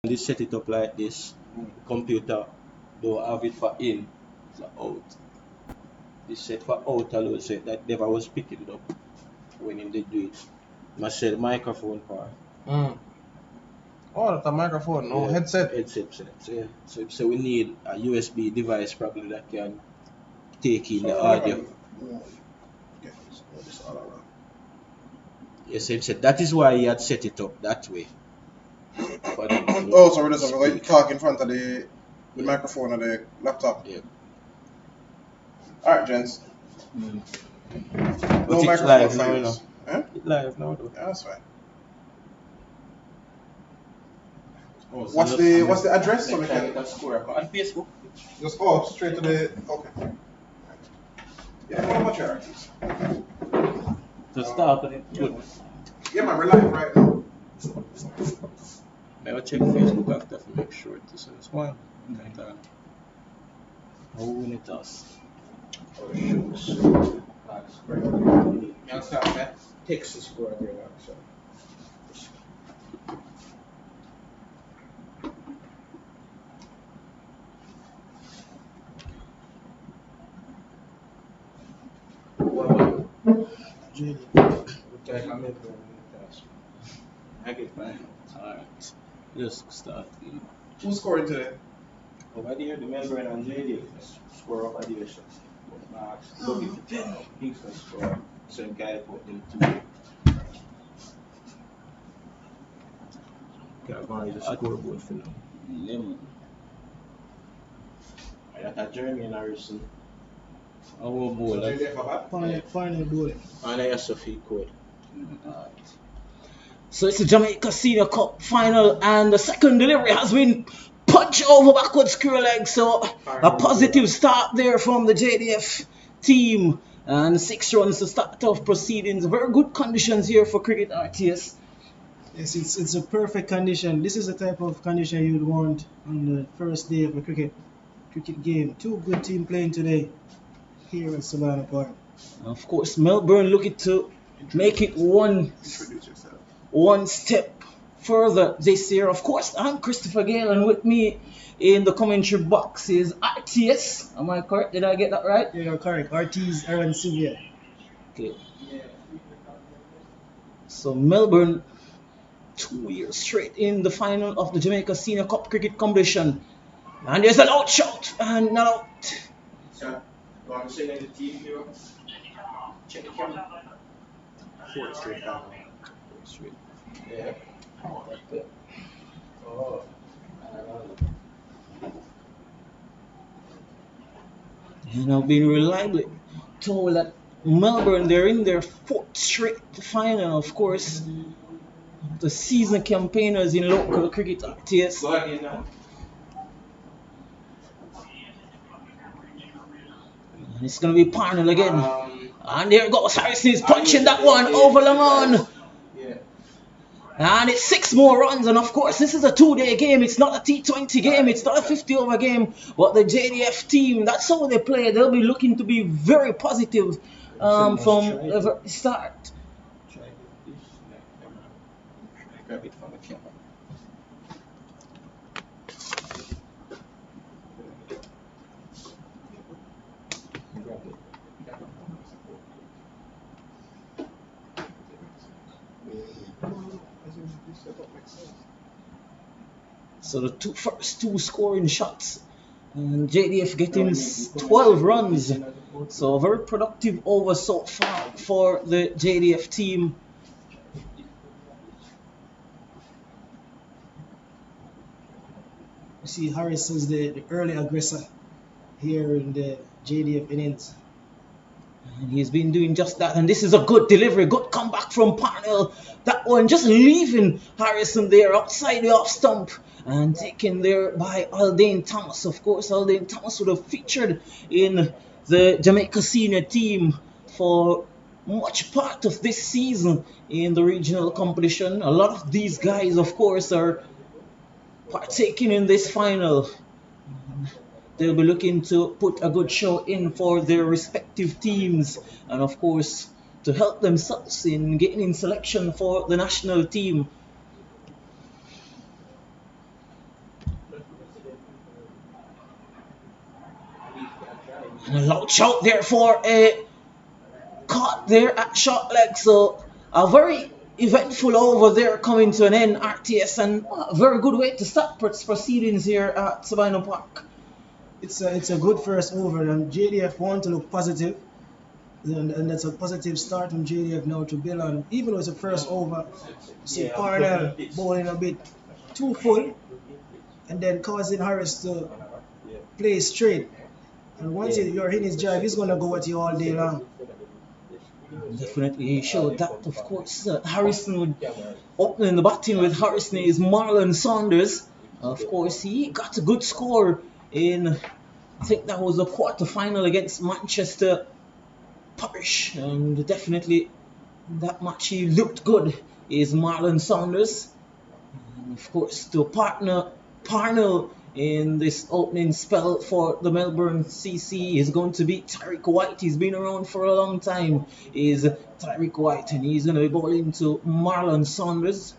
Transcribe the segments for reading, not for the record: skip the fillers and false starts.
They set it up like this. Computer don't have it for in, it's out. This set for out alone, so that never was picking it up when they do it. Must say the microphone part. Oh, that's a microphone, no headset. Headset set. So we need a USB device probably that can take in the audio. Yes, he said that is why he had set it up that way. Oh, so we're just like talk in front of the microphone of the laptop. Yeah. Alright, gents. No microphone live for now, use. Huh? It's live now though. Yeah, that's fine. Oh, so what's the address so we can score on Facebook? Just straight to the okay. Yeah, how much are these? To start with it good. Yeah man, we're live right now. I will check Facebook after to make sure it is as well. How will it us? Oh shoes. That's great. You understand that? Texas score there actually. I get mine. Alright. Just start. Who's scoring today? Over there, the Melbourne and JD score over there. Look at the 10. Kingston score. Same guy put them 2. Okay, is a scoreboard for now. Lemon. I got Jeremy and Harrison. I will bowl that. Final bowl. And I also feel code. Alright. So it's the Jamaica Senior Cup final, and the second delivery has been punched over backwards screw leg. So a positive start there from the JDF team, and 6 runs to start off proceedings. Very good conditions here for cricket RTS. Yes, it's a perfect condition. This is the type of condition you'd want on the first day of a cricket game. 2 good teams playing today here at Savannah Park. Of course, Melbourne looking to make it one step further this year. Of course, I'm Christopher Gale, and with me in the commentary box is RTS. Am I correct? Did I get that right? Yeah, you're correct. RT's Aaron Sylvia. Okay. So Melbourne, 2 years straight in the final of the Jamaica Senior Cup cricket competition. And there's an out shot and not out. Sir, you want to say that the team here? Check the camera. 4 straight down. 4 straight. Yeah. Oh. And I've been reliably told that Melbourne, they're in their 4th straight final, of course. The season campaigners in local cricket RTS. Go ahead now. It's going to be Parnell again. And there goes Harrison, is punching that one over long on. And it's 6 more runs, and of course this is a 2-day game. It's not a T20 game, it's not a 50-over game. But the JDF team, that's how they play. They'll be looking to be very positive from the start. Grab it from the camera. So the first two scoring shots, and JDF getting 12 runs. So a very productive over so far for the JDF team. You see, Harrison's the early aggressor here in the JDF innings. And he's been doing just that, and this is a good delivery, good comeback from Parnell. That one just leaving Harrison there outside the off stump and taken there by Aldane Thomas. Of course, Aldane Thomas would have featured in the Jamaica senior team for much part of this season in the regional competition. A lot of these guys, of course, are partaking in this final. They'll be looking to put a good show in for their respective teams, and of course to help themselves in getting in selection for the national team. And a loud shout there for a caught there at short leg. So a very eventful over there coming to an end, RTS, and a very good way to start proceedings here at Sabino Park. It's a good first over, and JDF want to look positive, and that's a positive start from JDF now to build on. Even though it's a first over, see Parnell bowling a bit too full, and then causing Harris to play straight. And once you're in his drive, he's gonna go at you all day long. Definitely he showed that, of course. Harrison would opening the batting with Harrison is Marlon Saunders. Of course, he got a good score in, I think that was the quarter-final against Manchester Parish, and definitely that match he looked good is Marlon Saunders. And of course, to partner Parnell in this opening spell for the Melbourne CC is going to be Tyreek White. He's been around for a long time, is Tyreek White, and he's going to be bowling to Marlon Saunders.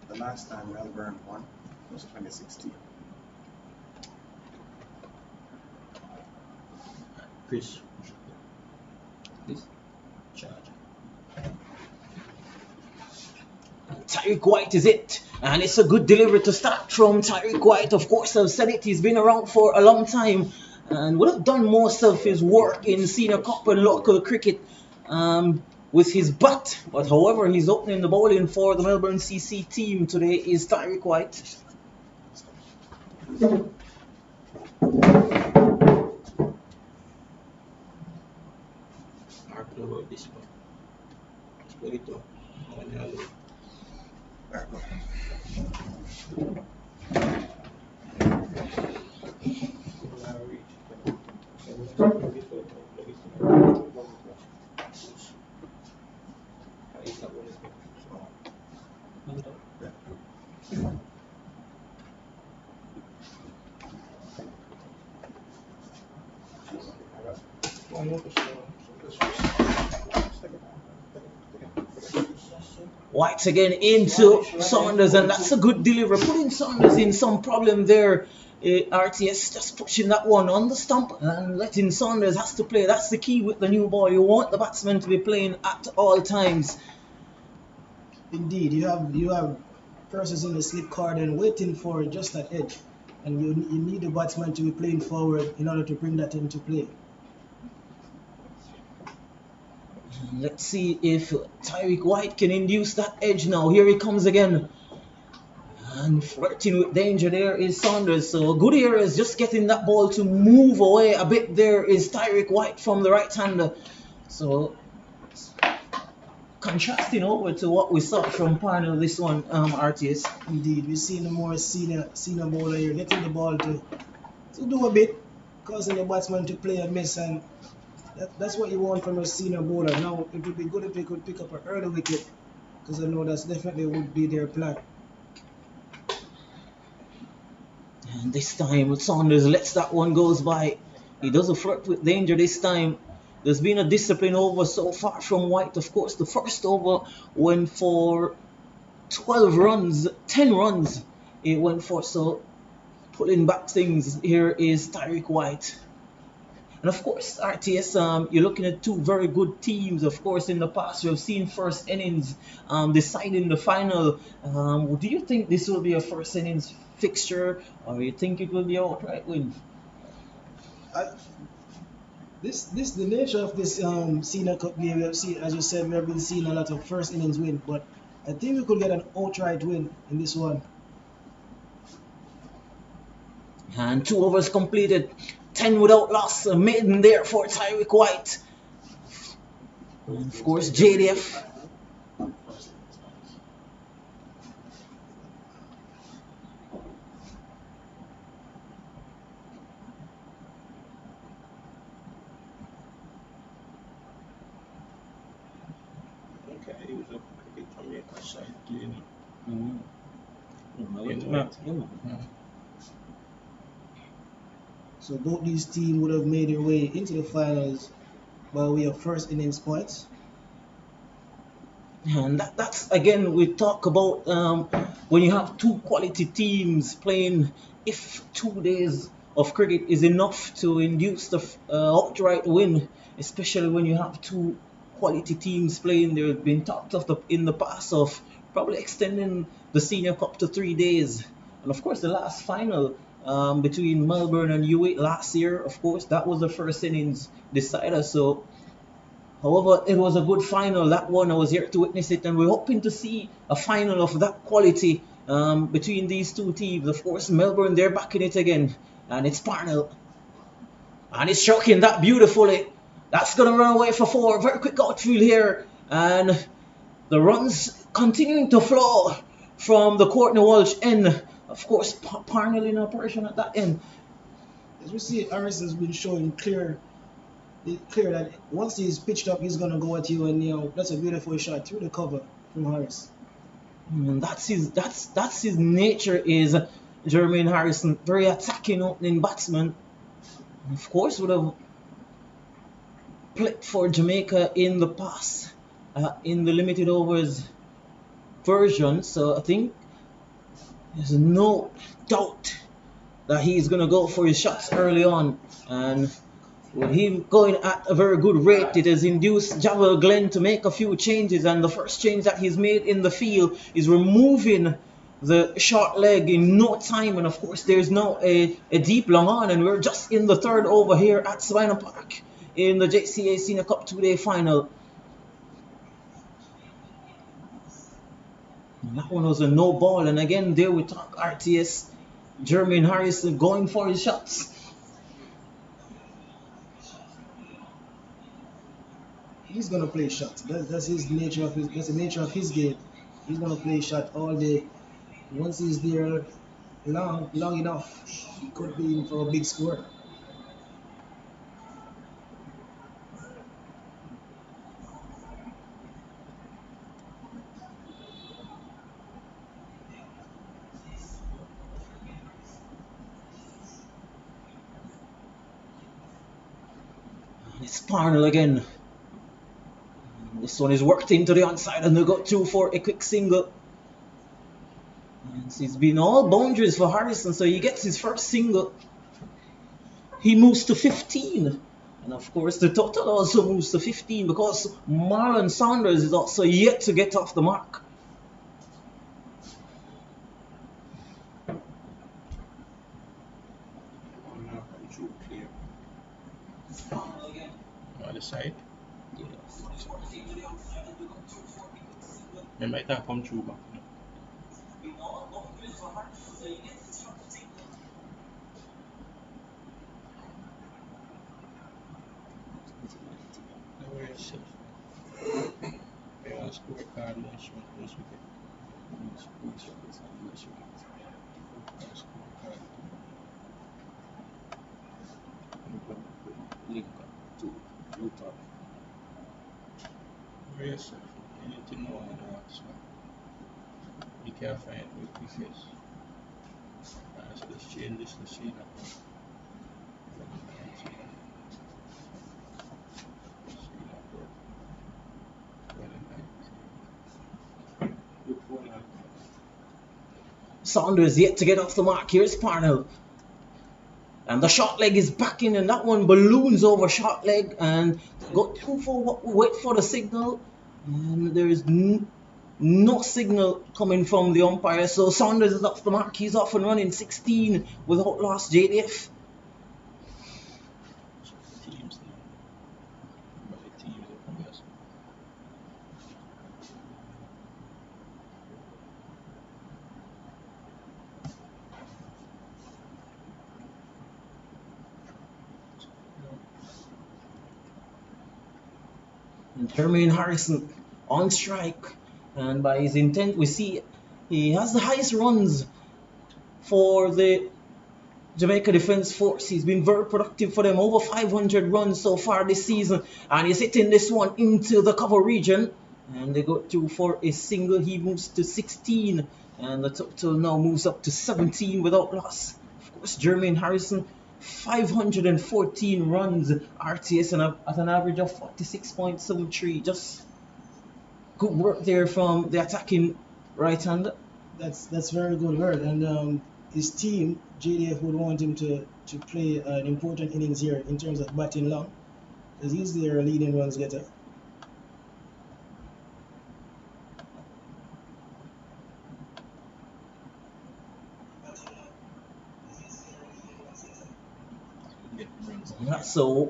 The last time Melbourne won was 2016. Chris. Tyreek White is it, and it's a good delivery to start from Tyreek White. Of course, I've said it, he's been around for a long time and would have done most of his work in senior cup and local cricket with his bat. But however, he's opening the bowling for the Melbourne CC team today is Tyreek White. About this one. Let's put it up. White again into Saunders, and that's a good delivery. Putting Saunders in some problem there. RTS just pushing that one on the stump and letting Saunders has to play. That's the key with the new ball. You want the batsman to be playing at all times. Indeed, you have persons in the slip card and waiting for just that edge, and you need the batsman to be playing forward in order to bring that into play. Let's see if Tyreek White can induce that edge now. Here he comes again. And flirting with danger there is Saunders. So good here is just getting that ball to move away a bit. There is Tyreek White from the right hander. So contrasting over to what we saw from Parnell this one, RTS. Indeed, we've seen a more senior bowler here getting the ball to do a bit, causing the batsman to play a miss, and that's what you want from a senior bowler. Now, it would be good if they could pick up an early wicket, because I know that's definitely would be their plan. And this time, Saunders lets that one goes by. He doesn't flirt with danger this time. There's been a discipline over so far from White. Of course, the first over went for 12 runs, 10 runs it went for. So, pulling back things, here is Tyreek White. And of course, RTS, you're looking at two very good teams. Of course, in the past, we've seen first innings deciding the final. Do you think this will be a first innings fixture, or you think it will be an outright win? The nature of this senior cup game, we have seen, as you said, we have been seeing a lot of first innings win, but I think we could get an outright win in this one. And 2 overs completed, 10 without loss, a maiden there for Tyreek White. And of course, JDF. So both these teams would have made their way into the finals by way of first innings points. And that's again, we talk about when you have two quality teams playing, if 2 days of cricket is enough to induce the outright win, especially when you have two quality teams playing. There have been talks of in the past of probably extending the Senior Cup to 3 days. And of course, the last final between Melbourne and U8 last year, of course, that was the first innings decider. So however, it was a good final. That one, I was here to witness it, and we're hoping to see a final of that quality between these two teams. Of course, Melbourne, they're back in it again, and it's Parnell. And it's stroking that beautifully. That's going to run away for 4. Very quick outfield here, and the runs continuing to flow from the Courtney Walsh end. Of course, Parnell in operation at that end. As we see, Harris has been showing clear that once he's pitched up, he's gonna go at you, and that's a beautiful shot through the cover from Harris. And that's his nature, is Jermaine Harrison, very attacking opening batsman. Of course, would have played for Jamaica in the past in the limited overs version, so I think there's no doubt that he's gonna go for his shots early on, and with him going at a very good rate, it has induced Javel Glenn to make a few changes, and the first change that he's made in the field is removing the short leg in no time. And of course, there's now a deep long on, and we're just in the third over here at Savannah Park in the JCA Senior Cup 2-day final. And that one was a no ball, and again there we talk RTS, Jermaine Harrison going for his shots. He's gonna play shots. That's his nature that's the nature of his game. He's gonna play shot all day. Once he's there long enough, he could be in for a big score. It's Parnell again. This one is worked into the onside, and they got 2 for a quick single. And it's been all boundaries for Harrison, so he gets his first single. He moves to 15. And of course, the total also moves to 15 because Marlon Saunders is also yet to get off the mark. Other side. They might have come through back. Yes, you need to know that, so you can't find weaknesses. So let's change this to see that. Saunders yet to get off the mark. Here's Parnell. And the short leg is back in, and that one balloons over short leg, and go 2 for wait for the signal. And there is no signal coming from the umpire, so Saunders is off the mark. He's off and running 16 without loss, JDF. And Jermaine Harrison on strike, and by his intent we see he has the highest runs for the Jamaica Defence Force. He's been very productive for them, over 500 runs so far this season, and he's hitting this one into the cover region, and they go 2 for a single. He moves to 16, and the total now moves up to 17 without loss. Of course, Jermaine Harrison 514 runs RTS and at an average of 46.73. Just good work there from the attacking right-hander. That's very good work, and his team JDF would want him to play an important innings here in terms of batting long, because he's their leading runs getter. That's a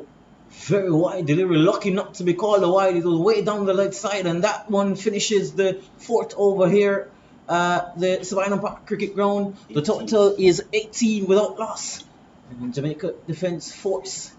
very wide delivery, lucky not to be called a wide. It was way down the left side, and that one finishes the fourth over here at the Savannah Park Cricket Ground. The total is 18 without loss. And Jamaica Defence Force.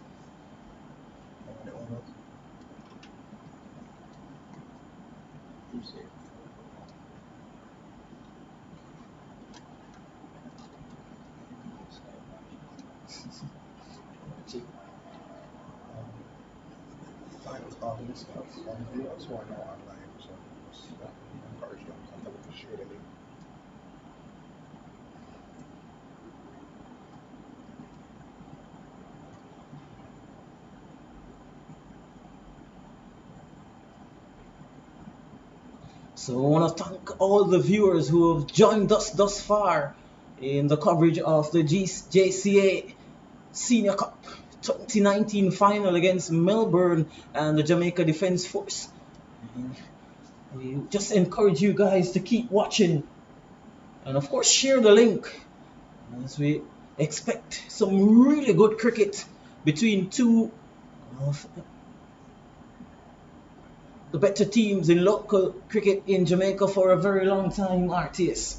So I want to thank all the viewers who have joined us thus far in the coverage of the JCA Senior Cup 2019 final against Melbourne and the Jamaica Defence Force. We just encourage you guys to keep watching and of course share the link as we expect some really good cricket between two of the better teams in local cricket in Jamaica for a very long time, RTS.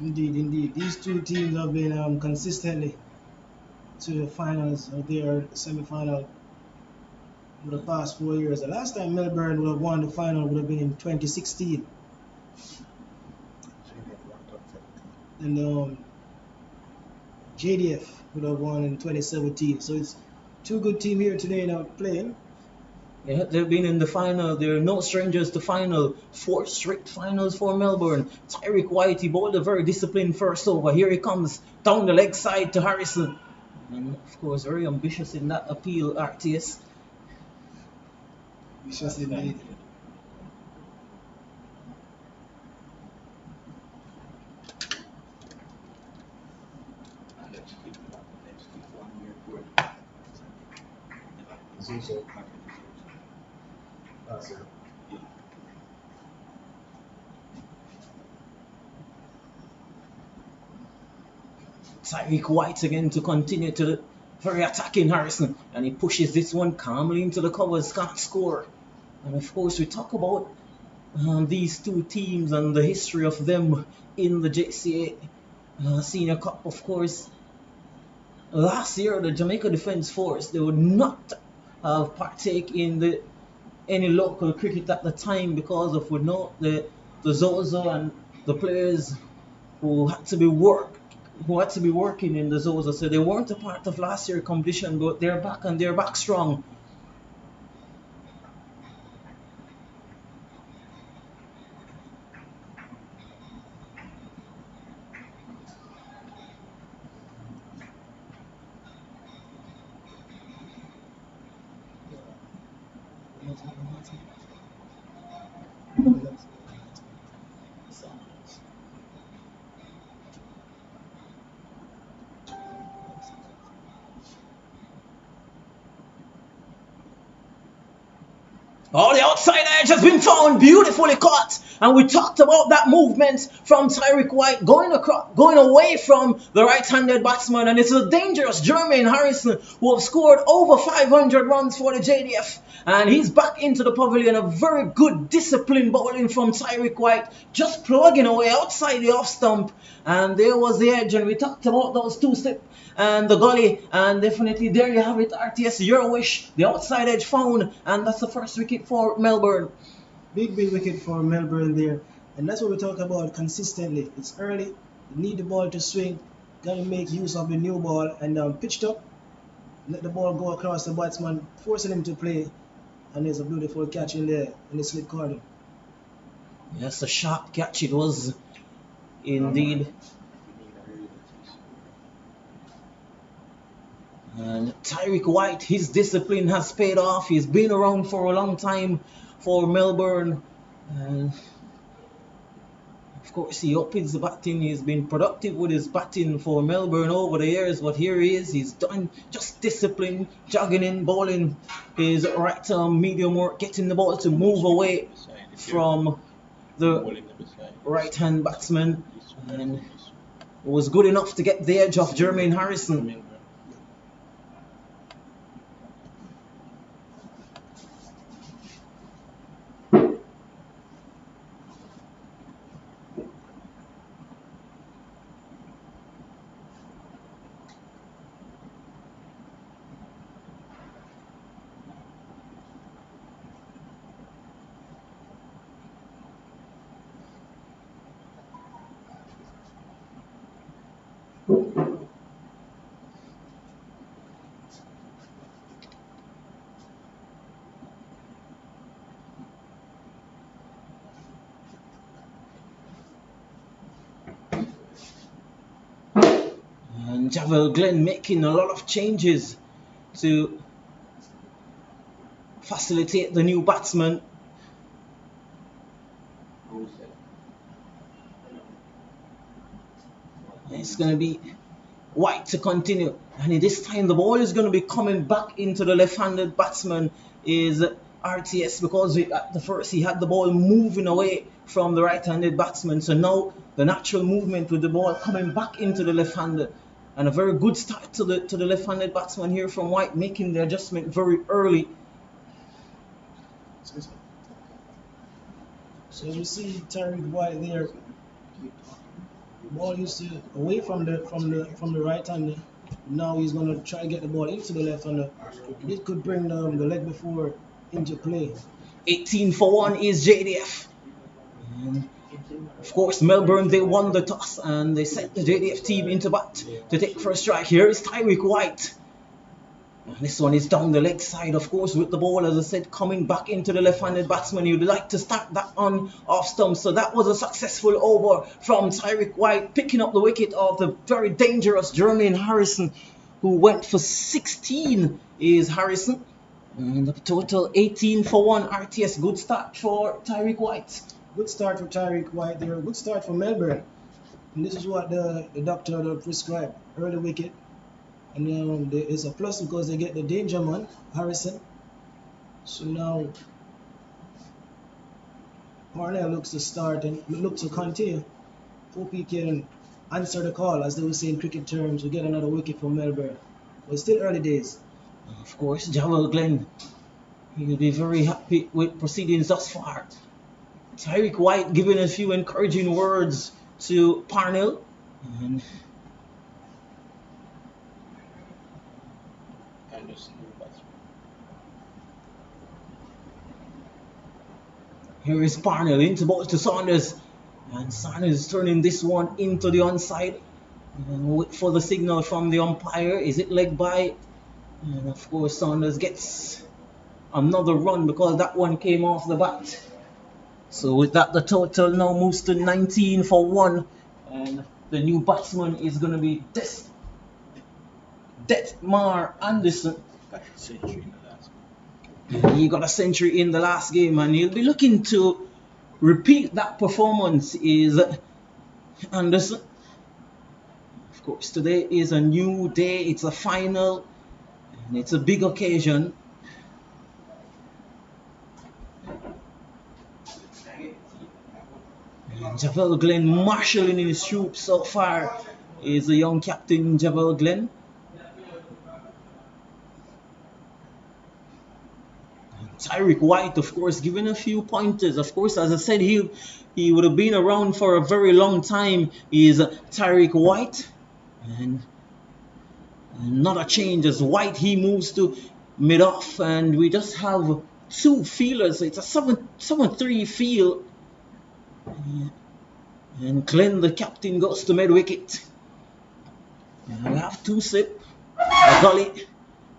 Indeed. These two teams have been consistently to the finals or their semi-final for the past 4 years. The last time Melbourne would have won the final would have been in 2016. And JDF would have won in 2017. So it's two good teams here today now playing. Yeah, they've been in the final. They're no strangers to final. 4 straight finals for Melbourne. Tyreek White, he bowled a very disciplined first over. Here he comes down the leg side to Harrison. And of course, very ambitious in that appeal, RTS. Ambitious indeed. Tyreek White again to continue to the very attacking Harrison, and he pushes this one calmly into the covers, can't score. And of course we talk about these two teams and the history of them in the JCA Senior Cup. Of course, last year the Jamaica Defence Force, they would not have partake in any local cricket at the time because of the Zozo and the players who had to be working in the Zozo, so they weren't a part of last year's competition, but they're back and they're back strong. Oh, the outside edge has been found, beautifully caught. And we talked about that movement from Tyreek White going away from the right-handed batsman. And it's a dangerous Jermaine Harrison who have scored over 500 runs for the JDF. And he's back into the pavilion. A very good disciplined bowling from Tyreek White, just plugging away outside the off stump. And there was the edge. And we talked about those two steps and the gully, and definitely there you have it, RTS, your wish, the outside edge found, and that's the first wicket for Melbourne. Big wicket for Melbourne there, and that's what we talk about consistently. It's early, you need the ball to swing, gotta make use of the new ball, and pitched up, let the ball go across the batsman, forcing him to play, and there's a beautiful catch in there in the slip corner. Yes, a sharp catch it was indeed. And Tyreek White, his discipline has paid off. He's been around for a long time for Melbourne. And of course, he up his batting. He's been productive with his batting for Melbourne over the years. But here he is. He's done just discipline, jogging in, bowling his right arm medium work, getting the ball to move away from the right hand batsman. And was good enough to get the edge off Jermaine Harrison. And Javel Glenn making a lot of changes to facilitate the new batsman. It's going to be White to continue, and this time the ball is going to be coming back into the left-handed batsman is RTS, because at the first he had the ball moving away from the right-handed batsman, so now the natural movement with the ball coming back into the left-handed, and a very good start to the left-handed batsman here from White, making the adjustment very early. So you see Tyreek White there. Ball used to away from the right hander. Now he's gonna try to get the ball into the left hander. This could bring the leg before into play. 18 for 1 is JDF. And of course, Melbourne, they won the toss and they sent the JDF team into bat to take first strike. Here is Tyreek White. And this one is down the leg side, of course, with the ball, as I said, coming back into the left-handed batsman. You'd like to start that on off stump. So that was a successful over from Tyreek White, picking up the wicket of the very dangerous Jermaine Harrison, who went for 16 is Harrison. And the total 18 for 1 RTS. Good start for Tyreek White. Good start for Tyreek White there. Good start for Melbourne. And this is what the doctor prescribed. Early wicket. And it's a plus because they get the danger man, Harrison. So now Parnell looks to start and looks to continue. Hope he can answer the call, as they would say in cricket terms. We get another wicket for Melbourne. But it's still early days. Of course, Javel Glenn, he'll be very happy with proceedings thus far. Tyreek White giving a few encouraging words to Parnell. And here is Parnell into ball to Saunders, and Saunders is turning this one into the onside. And wait for the signal from the umpire. Is it leg by? And of course, Saunders gets another run because that one came off the bat. So with that, the total now moves to 19 for 1, and the new batsman is going to be Detmar Anderson. He got a century in the last game, and he'll be looking to repeat that performance is Anderson. Of course, today is a new day. It's a final, and it's a big occasion. And Javel Glenn marshalling in his troops so far is the young captain Javel Glenn. Tyreek White, of course, giving a few pointers. Of course, as I said, he would have been around for a very long time. Is Tyreek White, and another change as White, he moves to mid off, and we just have two fielders. It's a 7-3 field, and Glenn, the captain, goes to mid wicket. And we have two slip, a gully,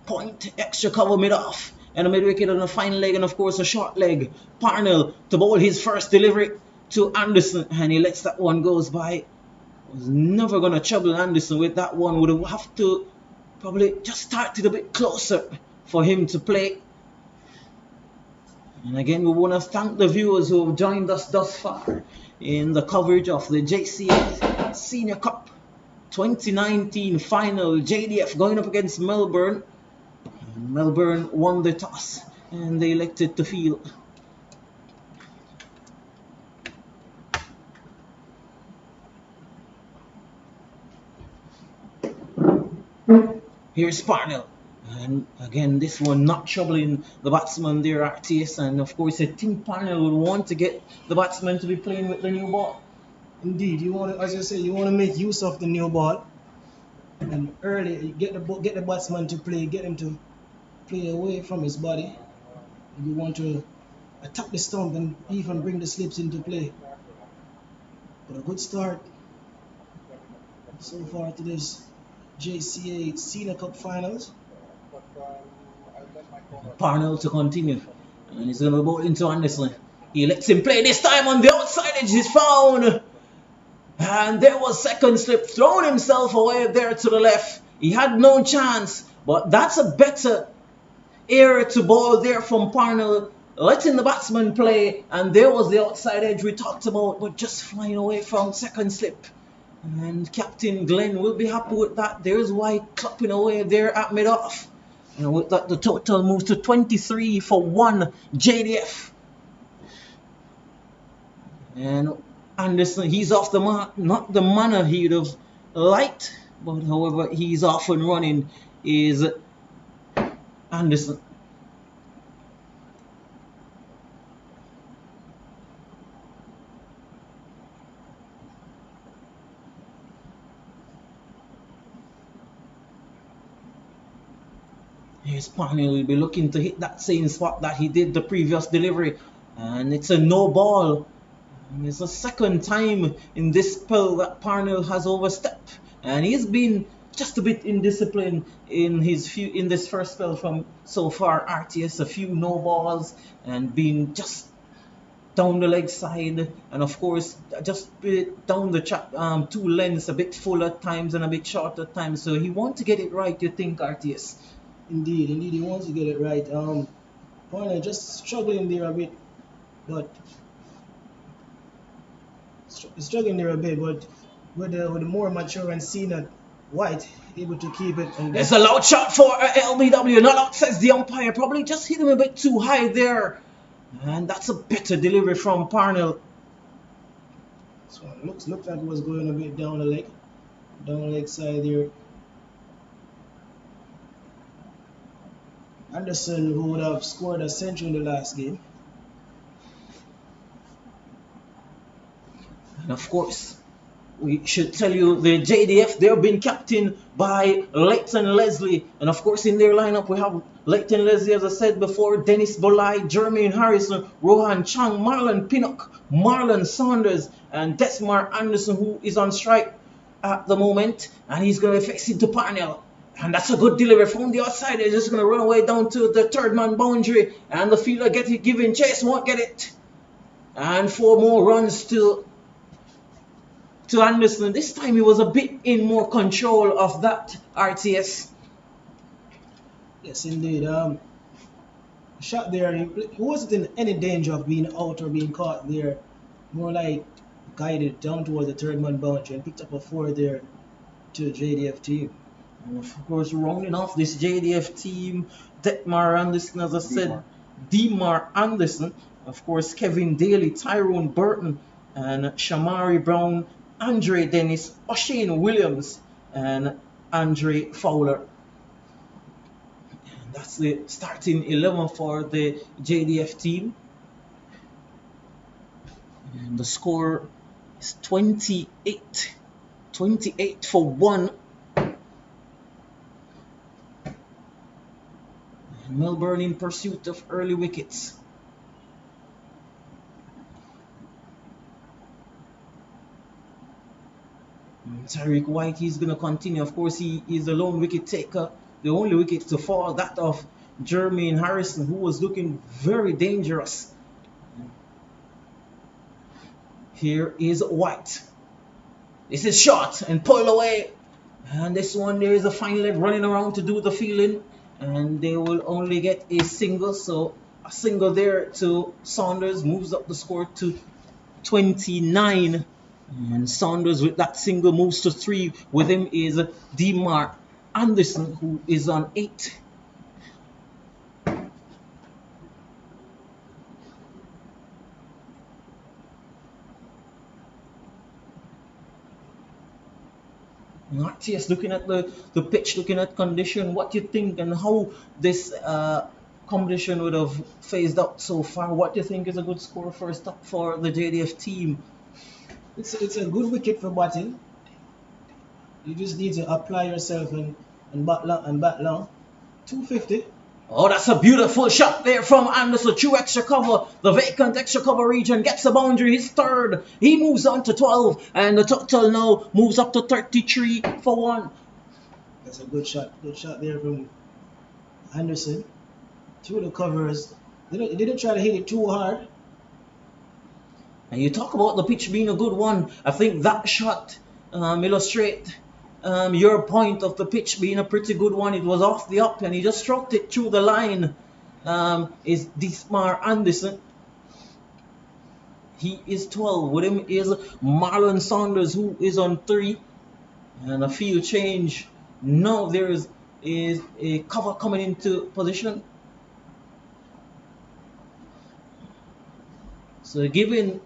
point, extra cover mid off. And a mid wicket on a fine leg, and of course a short leg. Parnell to bowl his first delivery to Anderson, and he lets that one goes by. Was never gonna trouble Anderson with that one. Would have to probably just started a bit closer for him to play. And again, we want to thank the viewers who have joined us thus far in the coverage of the JCA Senior Cup 2019 final. JDF going up against Melbourne. Melbourne won the toss and they elected to field. Here's Parnell. And again, this one not troubling the batsman there, RTS. And of course, I think Parnell would want to get the batsman to be playing with the new ball. Indeed, you want to, as you say, you want to make use of the new ball, and early get the batsman to play, get him to play away from his body. You want to attack the stump and even bring the slips into play. But a good start so far to this JCA Senior Cup Finals. Parnell to continue, and he's going to bowl into Anderson. He lets him play this time on the outside edge. He's found, and there was second slip, thrown himself away there to the left. He had no chance, but that's a better area to bowl there from Parnell, letting the batsman play, and there was the outside edge we talked about, but just flying away from second slip. And Captain Glenn will be happy with that. There's White clapping away there at mid-off. And with that, the total moves to 23 for 1 JDF. And Anderson, he's off the mark, not the manner he'd have liked, but however, he's off and running is Anderson. Here's Parnell, will be looking to hit that same spot that he did the previous delivery, and it's a no ball. And it's the second time in this spell that Parnell has overstepped, and he's been just a bit indisciplined in this first spell from so far. RTS, a few no balls and being just down the leg side, and of course just down the track, two lengths, a bit full at times and a bit short at times. So he wants to get it right, you think, RTS? Indeed, he wants to get it right. Parnell just struggling there a bit, but with the more mature and senior White able to keep it. And there's a loud shot for LBW. Not out, says the umpire. Probably just hit him a bit too high there, and that's a better delivery from Parnell. So it looks like it was going a bit down the leg side there. Anderson, who would have scored a century in the last game. And of course, we should tell you the JDF, they've been captained by Leighton Leslie. And of course, in their lineup, we have Leighton Leslie, as I said before, Dennis Bolai, Jermaine Harrison, Rohan Chang, Marlon Pinnock, Marlon Saunders, and Desmar Anderson, who is on strike at the moment. And he's going to face it to Parnell. And that's a good delivery from the outside. They're just going to run away down to the third man boundary. And the fielder gets it, giving chase, won't get it. And 4 more runs to Anderson. This time he was a bit in more control of that RTS. Yes, indeed. Shot there, he wasn't in any danger of being out or being caught there. More like guided down towards the third man boundary and picked up a 4 there to the JDF team. And of course, rounding off this JDF team, Detmar Anderson, as I said, Demar Anderson, of course, Kevin Daly, Tyrone Burton, and Shamari Brown, Andre Dennis, O'Shane Williams, and Andre Fowler. And that's the starting 11 for the JDF team. And the score is 28 for 1. Melbourne in pursuit of early wickets. Tariq White, he's going to continue. Of course, he is the lone wicket taker. The only wicket to fall, that of Jermaine Harrison, who was looking very dangerous. Here is White. This is shot and pulled away. And this one, there is a fine leg running around to do the feeling, and they will only get a single. So a single there to Saunders moves up the score to 29. And Saunders with that single moves to 3. With him is Demar Anderson, who is on 8. RTS looking at the pitch, looking at condition, what do you think and how this competition would have phased out so far? What do you think is a good score first up for the JDF team? It's a good wicket for batting. You just need to apply yourself and bat long. 250. Oh, that's a beautiful shot there from Anderson. True extra cover. The vacant extra cover region gets the boundary. He's third. He moves on to 12. And the total now moves up to 33 for 1. That's a good shot. Good shot there from Anderson. Through the covers. They didn't try to hit it too hard. And you talk about the pitch being a good one. I think that shot illustrate your point of the pitch being a pretty good one. It was off the up and he just stroked it through the line. Is Dismar Anderson. He is 12. With him is Marlon Saunders, who is on 3. And a field change. Now there is a cover coming into position. So giving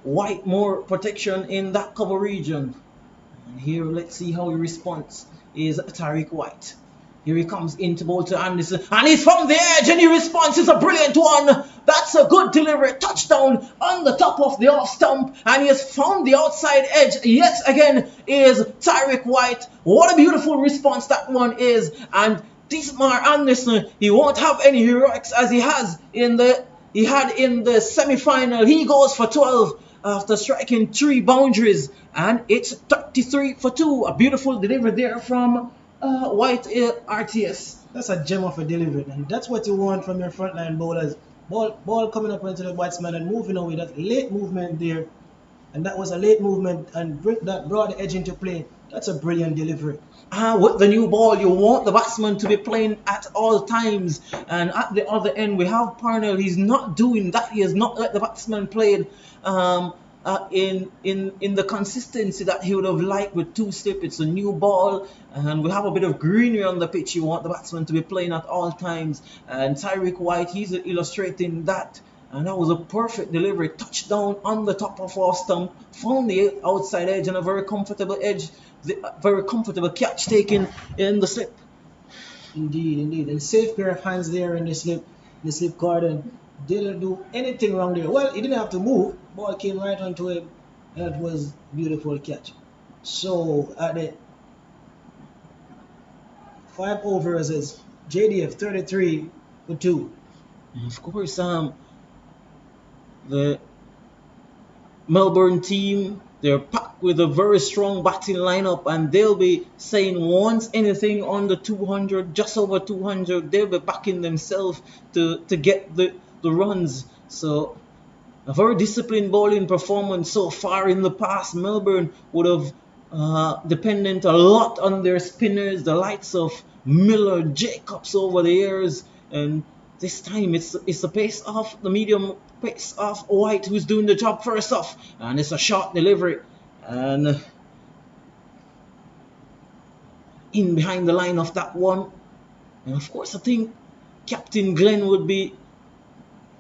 White more protection in that cover region. And here, let's see how he responds. Is Tariq White. Here he comes into ball to Anderson. And he's from the edge and he responds. It's a brilliant one. That's a good delivery. Touchdown on the top of the off stump. And he has found the outside edge. Yet again is Tariq White. What a beautiful response that one is. And Dismar Anderson, he won't have any heroics as he had in the semi-final. He goes for 12 after striking 3 boundaries, and it's 33 for 2. A beautiful delivery there from White RTS. That's a gem of a delivery, and that's what you want from your frontline bowlers. Ball coming up into the batsman and moving away. That late movement there, and that was a late movement, and that brought the edge into play. That's a brilliant delivery. With the new ball, you want the batsman to be playing at all times. And at the other end, we have Parnell. He's not doing that. He has not let the batsman play in the consistency that he would have liked with 2 slip. It's a new ball, and we have a bit of greenery on the pitch. You want the batsman to be playing at all times. And Tariq White, he's illustrating that. And that was a perfect delivery. Touchdown on the top of our stump. Found the outside edge and a very comfortable edge. Very comfortable catch taken in the slip. Indeed. And safe pair of hands there in the slip cordon. Didn't do anything wrong there. Well, he didn't have to move. Ball came right onto him. And it was a beautiful catch. So at the 5 overs is JDF 33 for 2. Of course, the Melbourne team, they're packed with a very strong batting lineup, and they'll be saying once anything on the 200, just over 200, they'll be backing themselves to get the runs. So a very disciplined bowling performance so far. In the past, Melbourne would have dependent a lot on their spinners, the likes of Miller, Jacobs over the years, and this time it's the pace off, the medium pace off White who's doing the job first off, and it's a short delivery and in behind the line of that one. And of course, I think Captain Glenn would be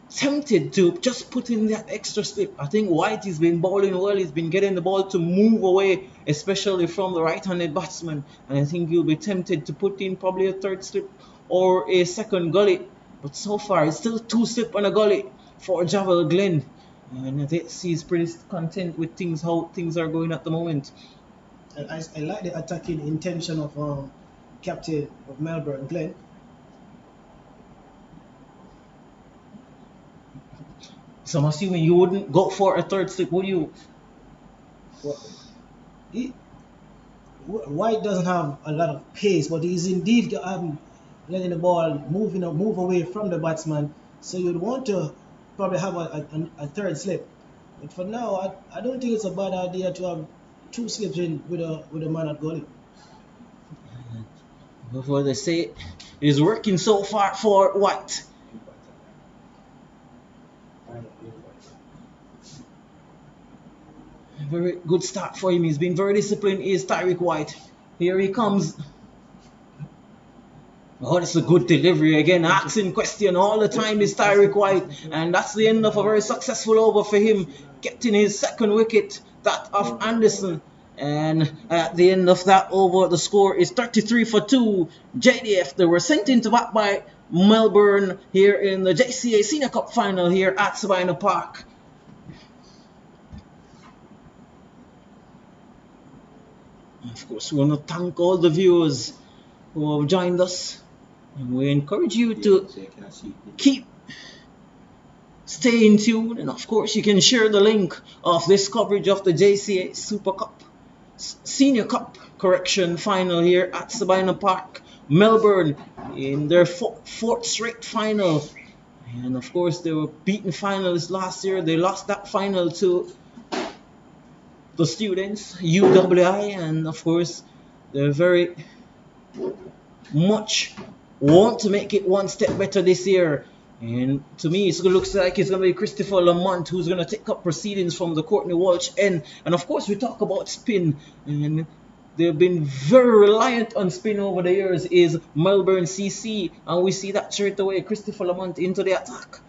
tempted to just put in that extra slip. I think White has been bowling well. He's been getting the ball to move away, especially from the right-handed batsman, and I think he'll be tempted to put in probably a 3rd slip or a 2nd gully. But so far, it's still 2 slip and a gully for Javel Glenn. And I think he's pretty content with how things are going at the moment. I like the attacking intention of captain of Melbourne, Glenn. So I'm assuming you wouldn't go for a 3rd slip, would you? Well, White doesn't have a lot of pace, but he's indeed letting the ball move away from the batsman. So you'd want to probably have a 3rd slip. But for now, I don't think it's a bad idea to have 2 slips in with a man at goalie. Before they say it is working so far for White. Very good start for him. He's been very disciplined. Is Tyreek White. Here he comes. Oh, that's a good delivery again. Asking question all the time is Tyreek White. And that's the end of a very successful over for him. Getting his second wicket, that of Anderson. And at the end of that over, the score is 33 for 2. JDF, they were sent into bat by Melbourne here in the JCA Senior Cup final here at Sabina Park. Of course, we want to thank all the viewers who have joined us. And we encourage you to keep staying tuned. And of course, you can share the link of this coverage of the JCA Super Cup, Senior Cup correction final here at Sabina Park. Melbourne in their fourth straight final. And of course, they were beaten finalists last year. They lost that final to the students, UWI, and of course, they're very much want to make it one step better this year. And to me, it looks like it's going to be Christopher Lamont who's going to take up proceedings from the Courtney Walsh end. And of course, we talk about spin, and they've been very reliant on spin over the years, is Melbourne CC, and we see that straight away, Christopher Lamont into the attack.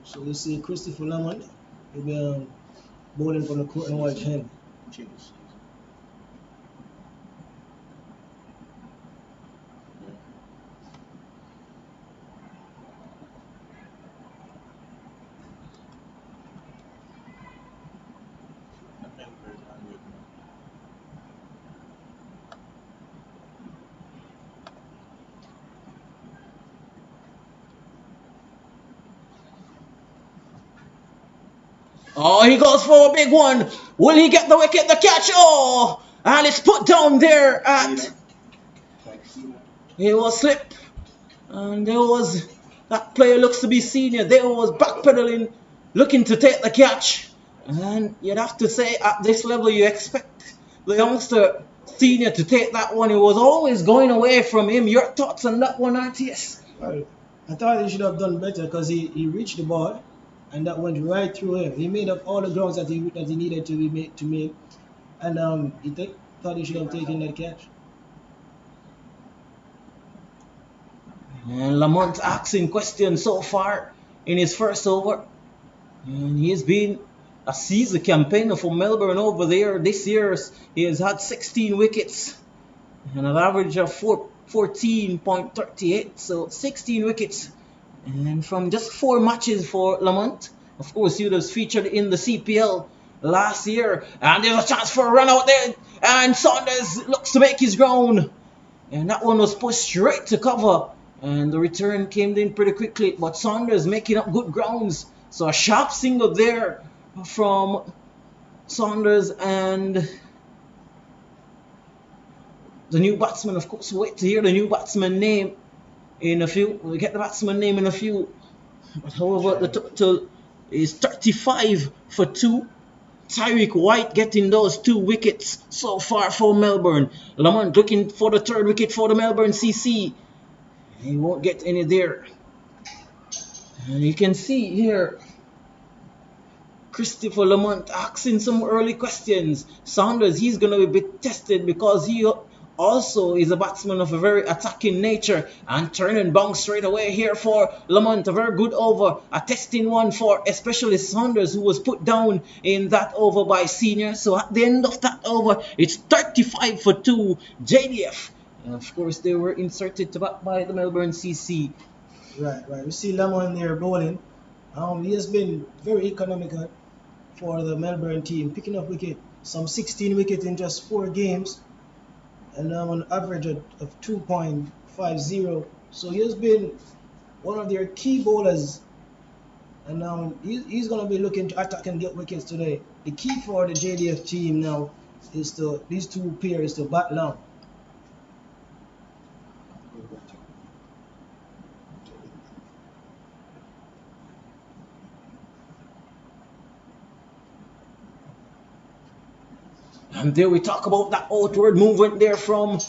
So we see Christopher Lamont. He'll be bowling from the Courtney Walsh end. Oh, he goes for a big one. Will he get the wicket, the catch? Oh, and it's put down there at... It was slip. And there was... That player looks to be senior. There was backpedaling, looking to take the catch. And you'd have to say at this level you expect the youngster senior to take that one. It was always going away from him. Your thoughts on that one, RTS? Well, I thought he should have done better because he reached the ball. And that went right through him. He made up all the grounds that he needed to make, and he thought he should have taken that catch. And Lamont asking questions so far in his first over, and he's been a season campaigner for Melbourne over there. This year he has had 16 wickets and an average of 14.38, so 16 wickets. And from just 4 matches for Lamont, of course, he was featured in the CPL last year. And there's a chance for a run out there. And Saunders looks to make his ground. And that one was pushed straight to cover. And the return came in pretty quickly. But Saunders making up good grounds. So a sharp single there from Saunders. And the new batsman, of course, wait to hear the new batsman name in a few. We'll get the batsman name in a few. But however, the total is 35 for 2. Tyreek White getting those 2 wickets so far for Melbourne. Lamont looking for the 3rd wicket for the Melbourne CC. He won't get any there. And you can see here Christopher Lamont asking some early questions. Saunders, he's going to be tested because he also is a batsman of a very attacking nature, and turning bounce straight away here for Lamont. A very good over, a testing one for especially Saunders, who was put down in that over by senior. So at the end of that over, it's 35 for 2 JDF. And of course, they were inserted to back by the Melbourne CC. Right. We see Lamont there bowling. He has been very economical for the Melbourne team, picking up wicket, some 16 wickets in just 4 games. And an average of 2.50. So he has been one of their key bowlers. And he's going to be looking to attack and get wickets today. the key for the JDF team now is to these two pairs to bat long. And there we talk about that outward movement there from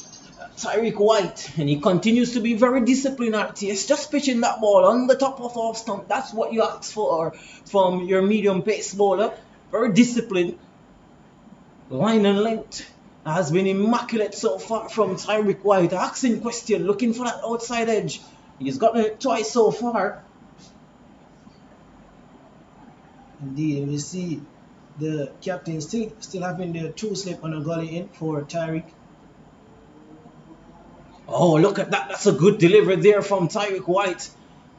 Tyreek White, and he continues to be very disciplined. RTS just pitching that ball on the top of off stump. That's what you ask for from your medium pace bowler. Very disciplined. Line and length has been immaculate so far from Tyreek White. Asking question, looking for that outside edge. He's gotten it twice so far. Indeed, and we see the captain still having the true slip on a gully in for Tyreek. Oh, look at that. That's a good delivery there from Tyreek White.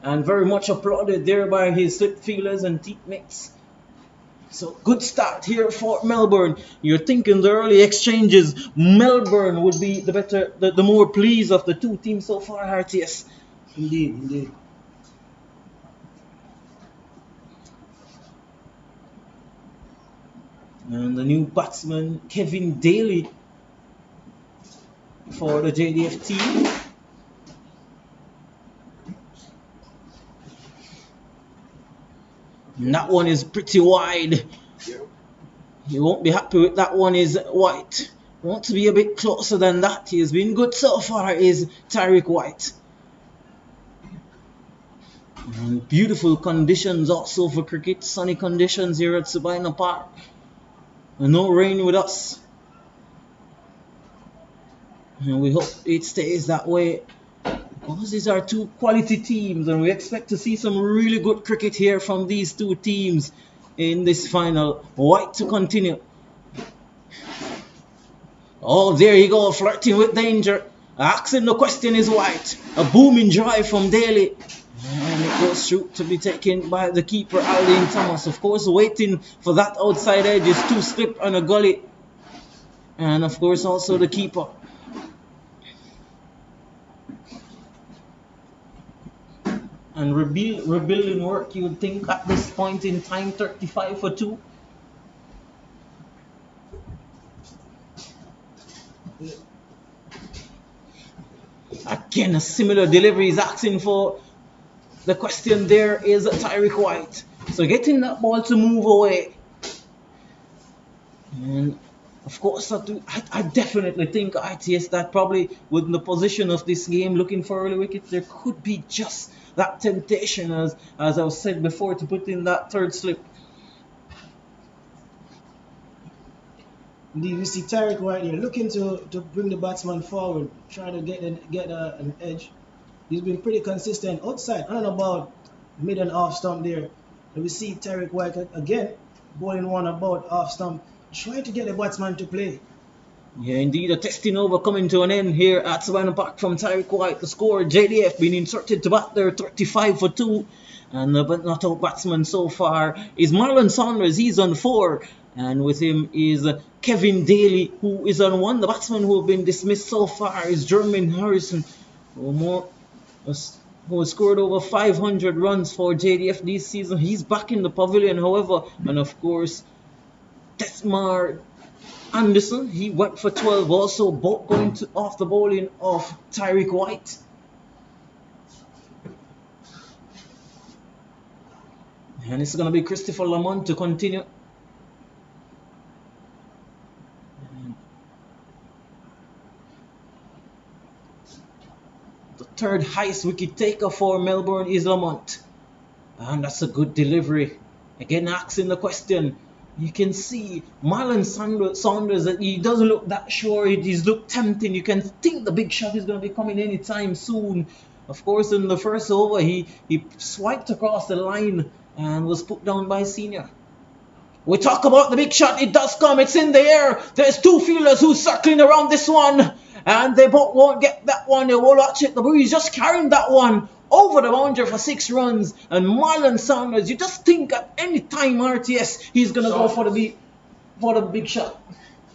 And very much applauded there by his slip fielders and teammates. So good start here for Melbourne. You're thinking the early exchanges, Melbourne would be the more pleased of the two teams so far, RTS. Indeed, indeed. And the new batsman, Kevin Daly, for the JDF team. And that one is pretty wide. You won't be happy with that one, is White. Want to be a bit closer than that. He has been good so far, is Tyreek White. And beautiful conditions also for cricket. Sunny conditions here at Sabina Park. And no rain with us. And we hope it stays that way, because these are two quality teams and we expect to see some really good cricket here from these two teams in this final. White to continue. Oh, there you go, flirting with danger. Asking the question is White. A booming drive from Daly. And it goes through to be taken by the keeper, Aldine Thomas. Of course, waiting for that outside edge is two slip on a gully. And of course, also the keeper. And rebuilding work, you would think at this point in time, 35 for 2. Again, a similar delivery is asking for. The question there is Tyreek White. So getting that ball to move away. And of course, I definitely think RTS that probably with the position of this game, looking for early wickets, there could be just that temptation, as I was said before, to put in that third slip. Indeed, we see Tyreek White here looking to bring the batsman forward, trying to get an edge. He's been pretty consistent outside, on and about mid and off stump there. And we see Tyreek White again, bowling one about off stump, trying to get the batsman to play. Yeah, indeed, a testing over coming to an end here at Savannah Park from Tyreek White. The score, JDF being inserted to bat there, 35 for 2. And the not out batsman so far is Marlon Saunders, he's on 4. And with him is Kevin Daly, who is on 1. The batsman who have been dismissed so far is Jermaine Harrison, who has scored over 500 runs for JDF this season. He's back in the pavilion, however. And of course, Tesmar Anderson, he went for 12 also, both going off the bowling of Tyreek White. And it's going to be Christopher Lamont to continue. The third highest wicket taker for Melbourne is Lamont. And that's a good delivery. Again, asking the question. You can see Marlon Saunders, that he doesn't look that sure. He's looked tempting. You can think the big shot is going to be coming anytime soon. Of course, in the first over, he swiped across the line and was put down by Senior. We talk about the big shot. It does come. It's in the air. There's two fielders who's circling around this one. And they both won't get that one. They will watch it. The breeze just carrying that one over the boundary for 6 runs. And Marlon Saunders, you just think at any time RTS, he's going to go for the big shot.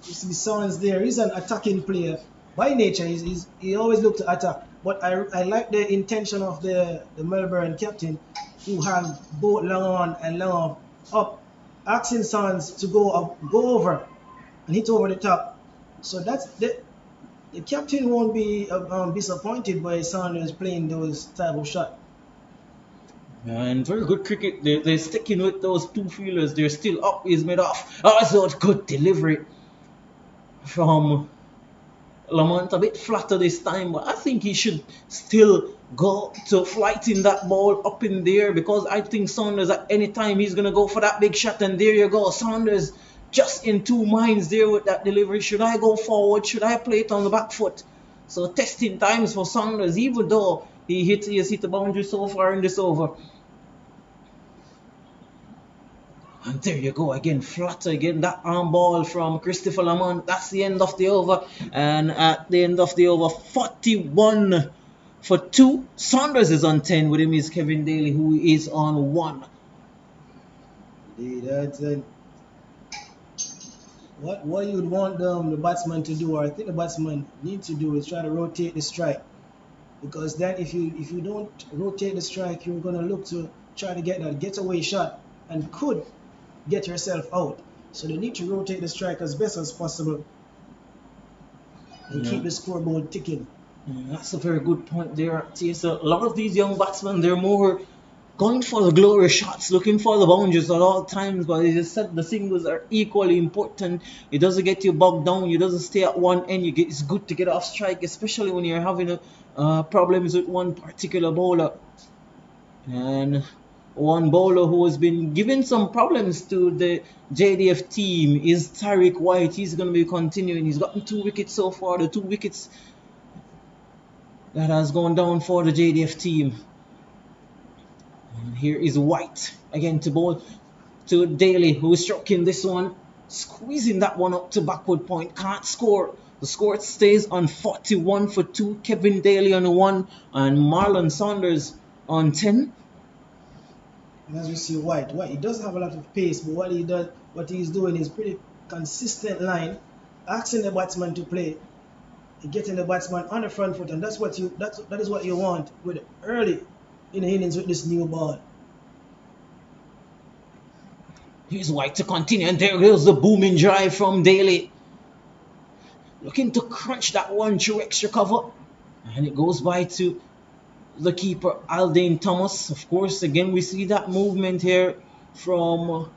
You see Saunders there. He's an attacking player. By nature, he always look to attack. But I like the intention of the Melbourne captain, who have both long on and long off up asking Sons to go up, go over and hit over the top. So that's the captain won't be disappointed by Sanders playing those type of shot. And very good cricket. They're sticking with those two fielders. They're still up. He's made off. Oh, so good delivery from Lamont. A bit flatter this time, but I think he should still go to flighting that ball up in there, because I think Saunders at any time he's going to go for that big shot. And there you go. Saunders just in two minds there with that delivery. Should I go forward? Should I play it on the back foot? So testing times for Saunders, even though he has hit the boundary so far in this over. And there you go again, flatter again, that arm ball from Christopher Lamont. That's the end of the over. And at the end of the over, 41 for 2. Saunders is on 10. With him is Kevin Daly, who is on 1. That's what you'd want the batsman to do, or I think the batsman need to do, is try to rotate the strike. Because then if you don't rotate the strike, you're going to look to try to get that getaway shot and could get yourself out. So they need to rotate the strike as best as possible and keep the scoreboard ticking. That's a very good point there. So a lot of these young batsmen, they're more going for the glory shots, looking for the boundaries at all times. But as I said, the singles are equally important. It doesn't get you bogged down. It doesn't stay at one end. It's good to get off strike, especially when you're having problems with one particular bowler. And one bowler who has been giving some problems to the JDF team is Tariq White. He's going to be continuing. He's gotten 2 wickets so far. The 2 wickets that has gone down for the JDF team. And here is White again to bowl to Daly, who is stroking this one, squeezing that one up to backward point. Can't score. The score stays on 41 for 2. Kevin Daly on 1 and Marlon Saunders on 10. And as we see White, he doesn't have a lot of pace, but what he's doing is pretty consistent line, asking the batsman to play, getting the batsman on the front foot, and that is what you want with early in the innings with this new ball. Here's White to continue, and there goes the booming drive from Daly. Looking to crunch that one through extra cover, and it goes by to the keeper, Aldane Thomas. Of course, again, we see that movement here from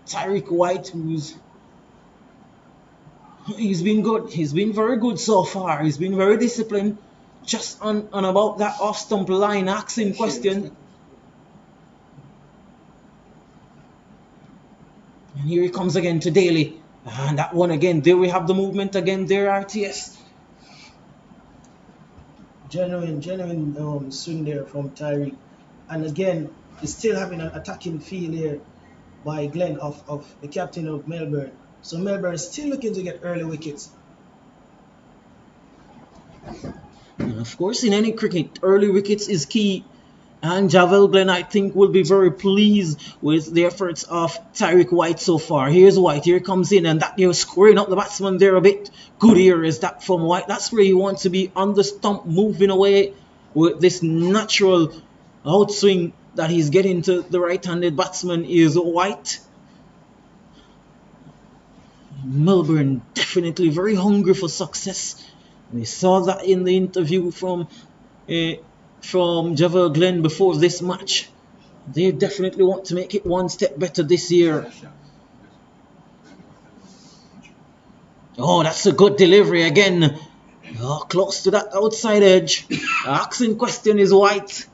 Tariq White, he's been good. He's been very good so far. He's been very disciplined. Just on about that off-stump line, asking question. And here he comes again to Daly. And that one again. There we have the movement again there, RTS. Genuine swing there from Tyree, and again he's still having an attacking feel here by Glenn of the captain of Melbourne. So Melbourne is still looking to get early wickets. And of course, in any cricket, early wickets is key. And Javel Glenn, I think, will be very pleased with the efforts of Tariq White so far. Here's White. Here comes in, and that you're squaring up the batsman there a bit. Good here is that from White. That's where you want to be, on the stump, moving away with this natural outswing that he's getting to the right-handed batsman is White. Melbourne definitely very hungry for success. We saw that in the interview from Javel Glenn before this match. They definitely want to make it one step better this year. Oh, that's a good delivery again. Oh, close to that outside edge. The asking question is White.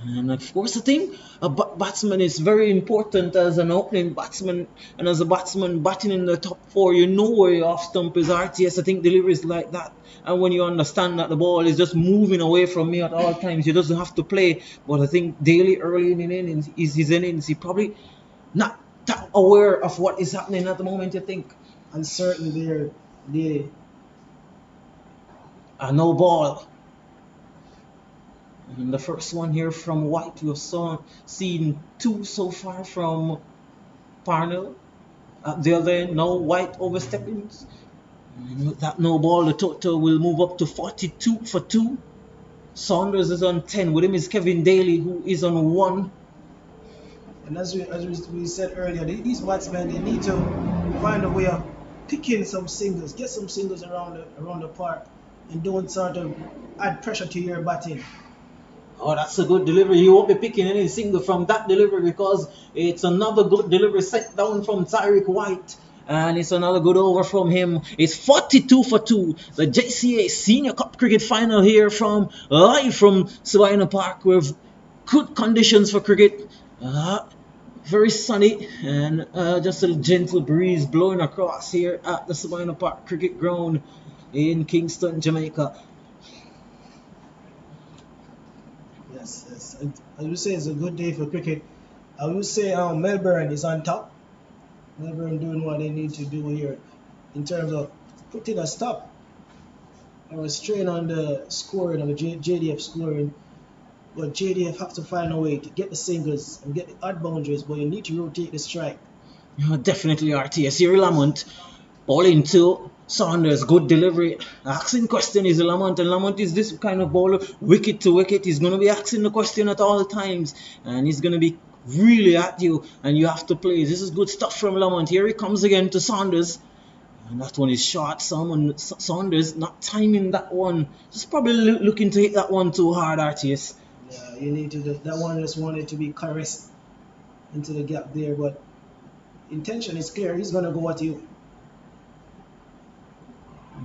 And of course, I think a batsman is very important as an opening batsman, and as a batsman batting in the top 4, you know where your off stump is. RTS, I think, deliveries like that, and when you understand that the ball is just moving away from me at all times, he doesn't have to play. But I think Daly early in his innings, he probably not that aware of what is happening at the moment. I think uncertain there, Daly. A no ball. And the first one here from White, we've seen 2 so far from Parnell. At the other end, now White overstepping. And with that no ball, the total will move up to 42 for 2. Saunders is on 10. With him is Kevin Daly, who is on 1. And we said earlier, these batsmen, they need to find a way of picking some singles, get some singles around the park, and don't sort of add pressure to your batting. Oh, that's a good delivery. You won't be picking any single from that delivery because it's another good delivery set down from Tyreek White. And it's another good over from him. It's 42 for 2. The JCA Senior Cup Cricket Final here from live from Sabina Park with good conditions for cricket. Very sunny and just a gentle breeze blowing across here at the Sabina Park Cricket Ground in Kingston, Jamaica. Yes. I would say it's a good day for cricket. I would say Melbourne is on top. Melbourne doing what they need to do here in terms of putting a stop or a strain on the scoring of the JDF scoring. But JDF have to find a way to get the singles and get the odd boundaries, but you need to rotate the strike. Definitely RTS. Here Lamont bowling to Saunders, good delivery. Asking question is Lamont, and Lamont is this kind of bowler, wicket to wicket. He's going to be asking the question at all times, and he's going to be really at you, and you have to play. This is good stuff from Lamont. Here he comes again to Saunders, and that one is short. Saunders not timing that one. Just probably looking to hit that one too hard, RTS. Yeah, you need to. That one just wanted to be caressed into the gap there, but intention is clear. He's going to go at you.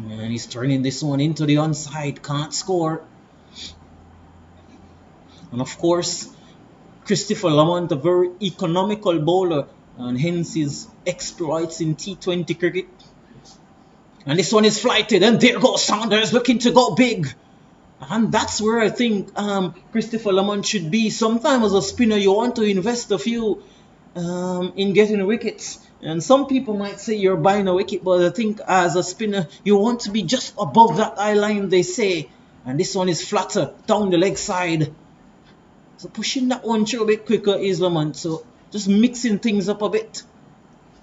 And he's turning this one into the onside, can't score. And of course, Christopher Lamont, a very economical bowler, and hence his exploits in T20 cricket. And this one is flighted, and there goes Saunders looking to go big. And that's where I think Christopher Lamont should be. Sometimes as a spinner, you want to invest a few in getting wickets. And some people might say you're buying a wicket, but I think as a spinner, you want to be just above that eye line, they say. And this one is flatter down the leg side. So pushing that one through a bit quicker is Lamont. So just mixing things up a bit.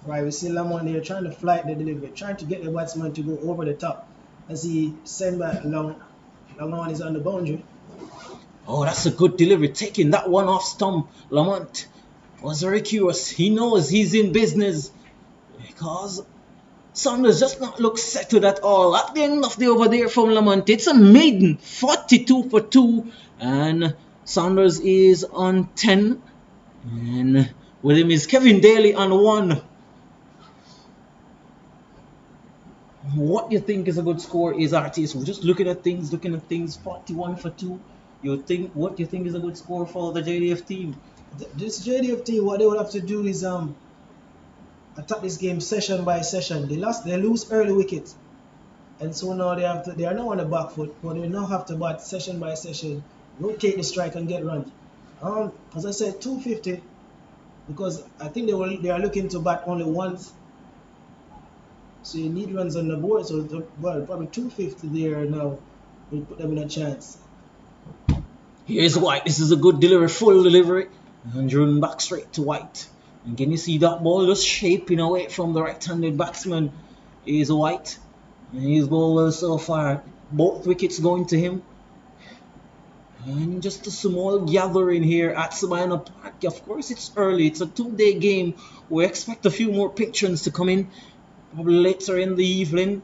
Right, we see Lamont there trying to flight the delivery, trying to get the batsman to go over the top as he send back long on is on the boundary. Oh, that's a good delivery. Taking that one off stump. Lamont was very curious. He knows he's in business because Saunders just not look settled at all. At the end of the over there from Lamont, it's a maiden 42 for 2, and Saunders is on 10, and with him is Kevin Daly on 1. What you think is a good score is RTS. We're just looking at things, 41 for 2. What you think is a good score for the JDF team? This JDF team, what they would have to do is attack this game session by session. They lose early wickets, and so now they are now on the back foot, but they now have to bat session by session, rotate the strike and get runs. As I said, 250 because I think they are looking to bat only once, so you need runs on the board. So probably 250 there now will put them in a chance. Here's White. This is a good delivery, full delivery, and driven back straight to White. And can you see that ball just shaping away from the right-handed batsman is White. And his ball well so far. Both wickets going to him. And just a small gathering here at Sabina Park. Of course, it's early. It's a 2-day game. We expect a few more patrons to come in probably later in the evening.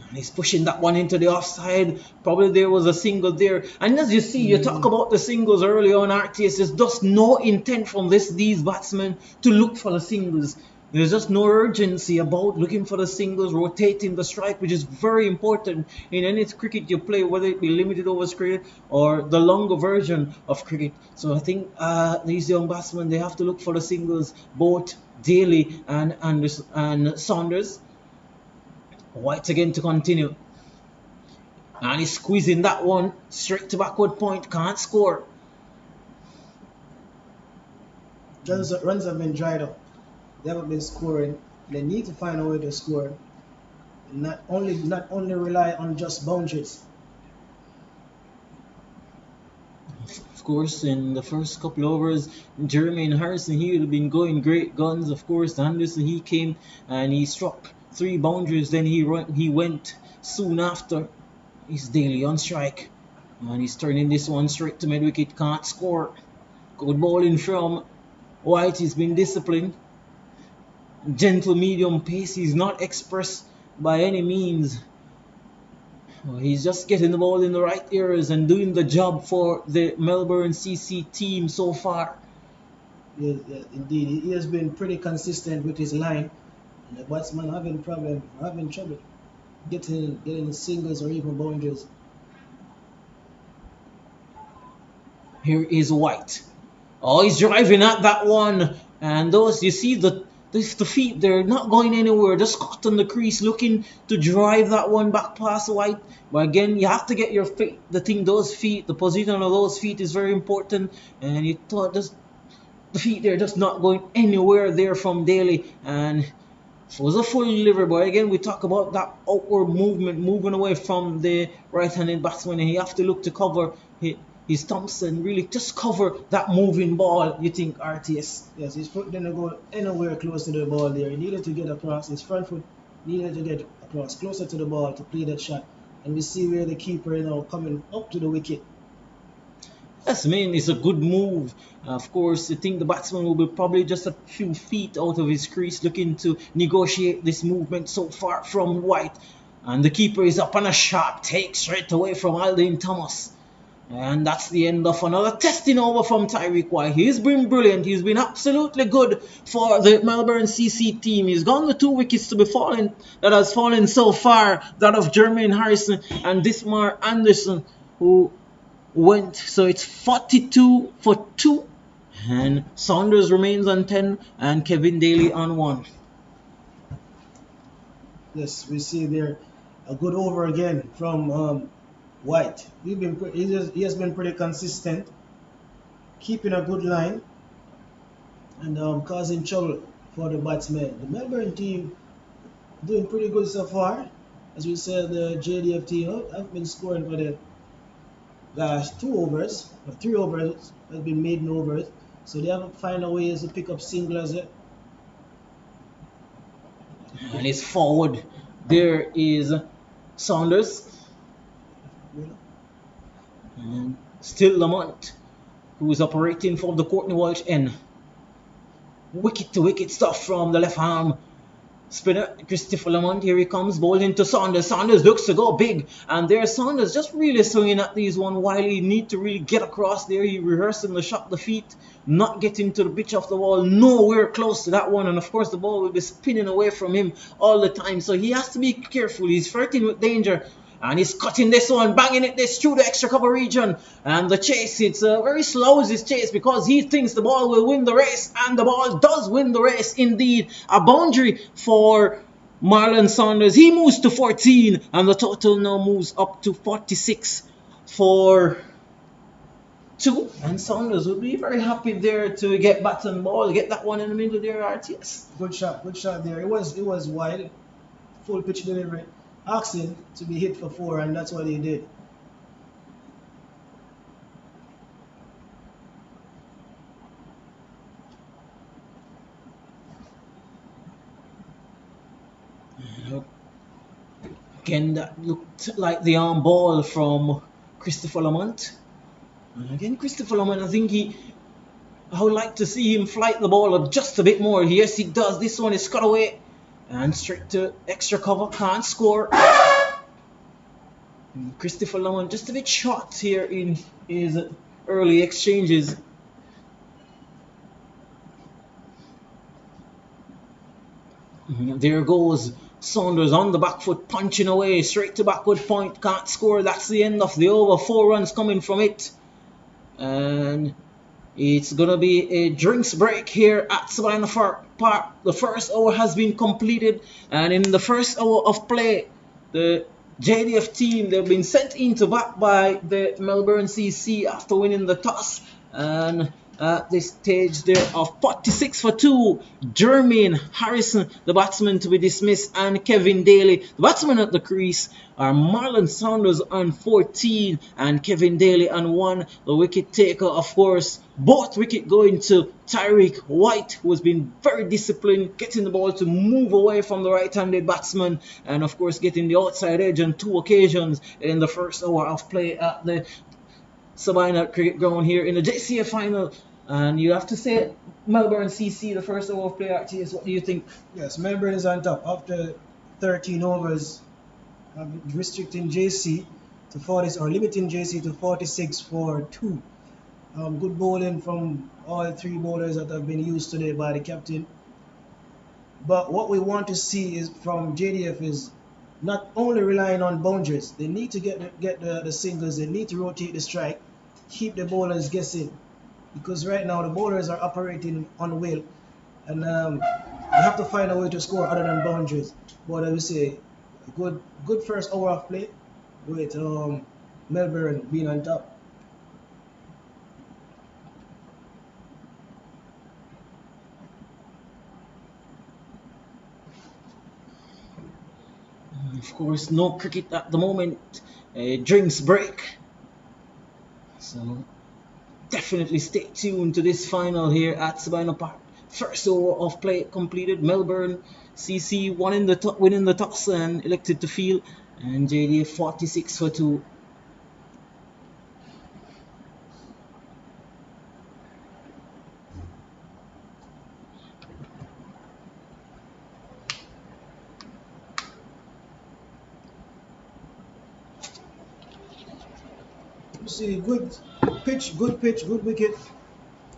And he's pushing that one into the offside. Probably there was a single there. And as you see, you talk about the singles early on RTS. There's just no intent from these batsmen to look for the singles. There's just no urgency about looking for the singles, rotating the strike, which is very important in any cricket you play, whether it be limited overs cricket or the longer version of cricket. So I think these young batsmen, they have to look for the singles, both Daly and Saunders. White again to continue. And he's squeezing that one straight to backward point. Can't score. Runs have been dried up. They haven't been scoring. They need to find a way to score. Not only rely on just boundaries. Of course, in the first couple of overs, Jermaine Harrison, he would have been going great guns. Of course, Anderson, he came and he struck 3 boundaries. Then he went soon after. He's Daly on strike. And he's turning this one straight to mid wicket, can't score. Good bowling from White, he's been disciplined. Gentle medium pace, he's not expressed by any means. He's just getting the ball in the right areas and doing the job for the Melbourne CC team so far. Yeah, indeed, he has been pretty consistent with his line. And the batsman having trouble getting singles or even boundaries. Here is White. Oh, he's driving at that one. And those, you see the feet, they're not going anywhere. Just caught on the crease, looking to drive that one back past White. But again, you have to get your feet, those feet, the position of those feet is very important. And you thought the feet, they're just not going anywhere there from Daly. And it was a full delivery, but again, we talk about that outward movement, moving away from the right-handed batsman, and he have to look to cover his Thompson, really just cover that moving ball, you think, RTS? Yes, his foot didn't go anywhere close to the ball there. He needed to get across, his front foot needed to get across, closer to the ball to play that shot. And we see where the keeper is now coming up to the wicket. Yes, man, it's a good move. Of course, I think the batsman will be probably just a few feet out of his crease looking to negotiate this movement so far from White. And the keeper is up on a sharp take straight away from Aldin Thomas. And that's the end of another testing over from Tyreek White. He's been brilliant. He's been absolutely good for the Melbourne CC team. He's gone the 2 wickets to be fallen that has fallen so far. That of Jermaine Harrison and Dismar Anderson, who went. So it's 42 for 2. And Saunders remains on 10 and Kevin Daly on 1. Yes, we see there a good over again from White. He has been pretty consistent, keeping a good line and causing trouble for the batsmen. The Melbourne team doing pretty good so far. As we said, the JDF team have been scoring for the last 2 overs, or 3 overs have been maiden overs. So they have to find a way to pick up singlers. And it's forward. There is Saunders. And still Lamont, who is operating from the Courtney Walsh end. Wicket to wicket stuff from the left arm spinner Christopher Lamont. Here he comes, bowling to Saunders. Saunders looks to go big, and there's Saunders just really swinging at these one while he need to really get across there. He rehearsing the shot, the feet, not getting to the pitch of the ball, nowhere close to that one, and of course the ball will be spinning away from him all the time, so he has to be careful. He's flirting with danger. And he's cutting this one, banging it this through the extra cover region. And the chase, it's very slow as his chase because he thinks the ball will win the race. And the ball does win the race indeed. A boundary for Marlon Saunders. He moves to 14 and the total now moves up to 46 for 2. And Saunders will be very happy there to get bat and ball, get that one in the middle there, RTS. Good shot there. It was wide, full pitch delivery. Asking to be hit for 4, and that's what he did. Again, that looked like the arm ball from Christopher Lamont. And again, Christopher Lamont, I think I would like to see him flight the ball up just a bit more. Yes, he does. This one is cut away. And straight to extra cover, can't score. Christopher Lamont just a bit short here in his early exchanges. There goes Saunders on the back foot, punching away straight to backward point, can't score. That's the end of the over. 4 runs coming from it. And it's going to be a drinks break here at Savannah Park. The first hour has been completed, and in the first hour of play, the JDF team, they've been sent into bat by the Melbourne CC after winning the toss, and at this stage there of 46 for 2. Jermaine Harrison, the batsman, to be dismissed, and Kevin Daly, the batsman at the crease, are Marlon Saunders on 14 and Kevin Daly on 1. The wicket taker, of course, both wicket going to Tyreek White, who has been very disciplined, getting the ball to move away from the right-handed batsman, and of course getting the outside edge on 2 occasions in the first hour of play at the SUBCONTINENT Cricket Ground here in the JCA final. And you have to say Melbourne CC, the first over of play, RTS. What do you think? Yes, Melbourne is on top after 13 overs, restricting JC to 40 or limiting JC to 46 for 2. Good bowling from all 3 bowlers that have been used today by the captain. But what we want to see is from JDF is not only relying on boundaries. They need to get the singles. They need to rotate the strike, keep the bowlers guessing, because right now the bowlers are operating on will, and you have to find a way to score other than boundaries. But I would say good first hour of play with Melbourne being on top. Of course, no cricket at the moment. Drinks break. So definitely stay tuned to this final here at Sabina Park. First over of play completed. Melbourne CC winning the toss and elected to field, and JD 46 for 2. You see, good pitch, good wicket.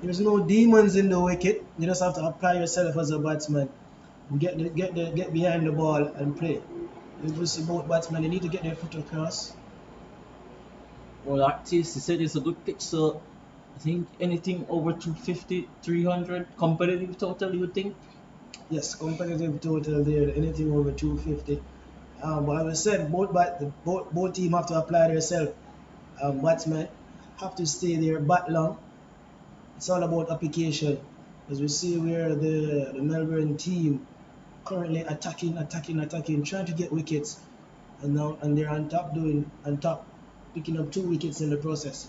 There's no demons in the wicket. You just have to apply yourself as a batsman. Get behind the ball and play. You see both batsmen, they need to get their foot across. Well, artist, he said it's a good pitch, so I think anything over 250, 300 competitive total, you think? Yes, competitive total there, anything over 250. But as I said, both team have to apply themselves. Batsmen have to stay there bat long. It's all about application. As we see where the Melbourne team currently attacking, trying to get wickets, and they're on top, picking up 2 wickets in the process.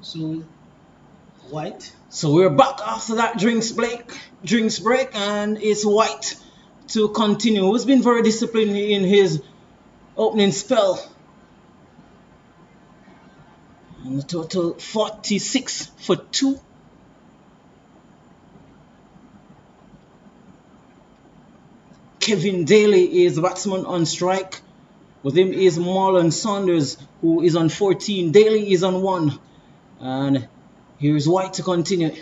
So White. So we're back after that drinks break, and it's White to continue. Who's been very disciplined in his opening spell. And the total 46 for 2. Kevin Daly is the batsman on strike. With him is Marlon Saunders, who is on 14. Daly is on 1. And here's White to continue.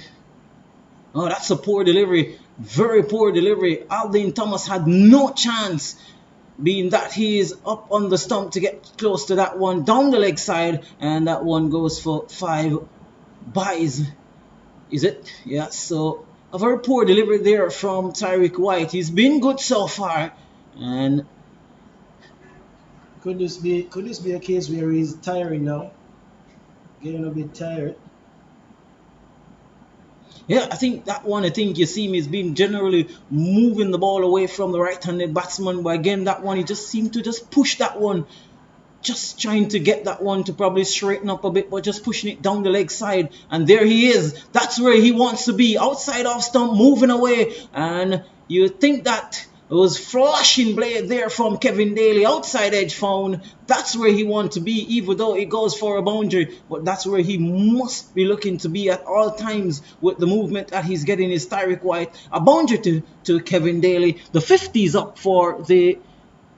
Oh, that's a poor delivery. Very poor delivery. Aldine Thomas had no chance, being that he is up on the stump to get close to that one down the leg side. And that one goes for 5 buys. Is it? Yeah, so a very poor delivery there from Tyreek White. He's been good so far. And Could this be a case where he's tiring now? Getting a bit tired. yeah, I think you see him, he's been generally moving the ball away from the right-handed batsman. But again, that one, he just seemed to just push that one. Just trying to get that one to probably straighten up a bit, but just pushing it down the leg side. And there he is. That's where he wants to be. Outside off stump, moving away. And you think that it was flashing blade there from Kevin Daly. Outside edge found. That's where he wants to be, even though it goes for a boundary. But that's where he must be looking to be at all times with the movement that he's getting is Tyreek White. A boundary to Kevin Daly. The 50s up for the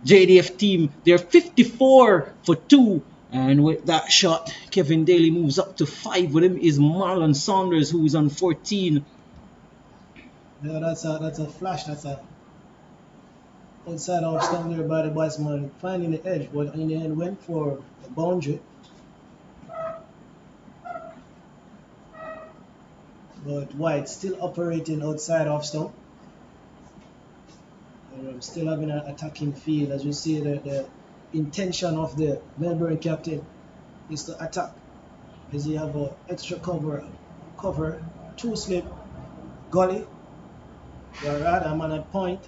JDF team. They're 54 for 2. And with that shot, Kevin Daly moves up to 5. With him is Marlon Saunders, who is on 14. Yeah, that's a flash. That's a outside off stump there by the batsman, finding the edge, but in the end went for a boundary. But White still operating outside off stump. Still having an attacking field. As you see, the intention of the Melbourne captain is to attack. As you have an extra cover, 2 slip, gully. You're right, I'm on a point.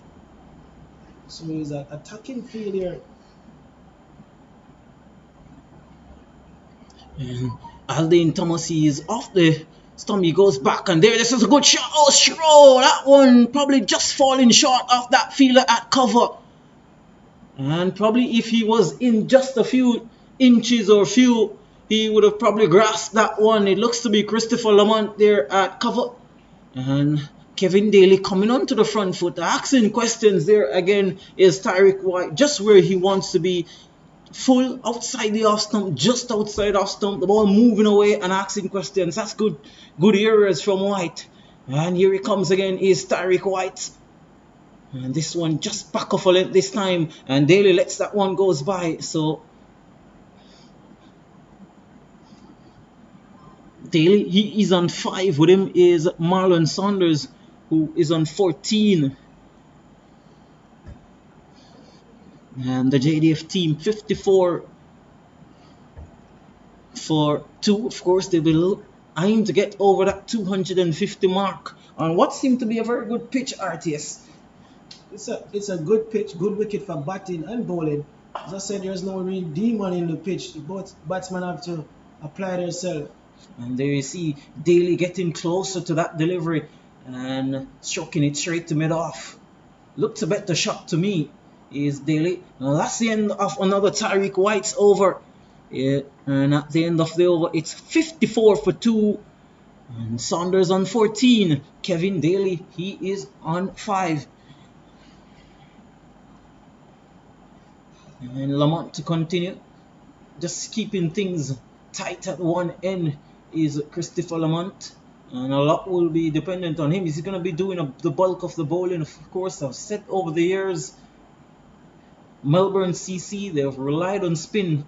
So he's an attacking field here. And Aldine Thomas is off the stump. He goes back, and this is a good shot. Oh, Shro! That one probably just falling short of that fielder at cover. And probably if he was in just a few inches or few, he would have probably grasped that one. It looks to be Christopher Lamont there at cover. And Kevin Daly coming onto the front foot, asking questions there again is Tyreek White, just where he wants to be. Full outside the off stump, just outside off stump, the ball moving away and asking questions. That's good areas from White. And here he comes again is Tyreek White. And this one just back off a length this time. And Daly lets that one goes by. So Daly, he is on 5. With him is Marlon Saunders, who is on 14. And the JDF team 54 for 2. Of course, they will aim to get over that 250 mark on what seemed to be a very good pitch, RTS. It's a good pitch, good wicket for batting and bowling. As I said, there's no real demon in the pitch. Both batsmen have to apply themselves. And there you see Daly getting closer to that delivery and stroking it straight to mid-off. Looked a better shot to me. Is Daly. Now that's the end of another Tyreek White's over. Yeah, and at the end of the over, it's 54 for 2. And Saunders on 14. Kevin Daly, he is on 5. And Lamont to continue. Just keeping things tight at one end is Christopher Lamont. And a lot will be dependent on him. He's going to be doing the bulk of the bowling. Of course, I've said over the years, Melbourne CC, they've relied on spin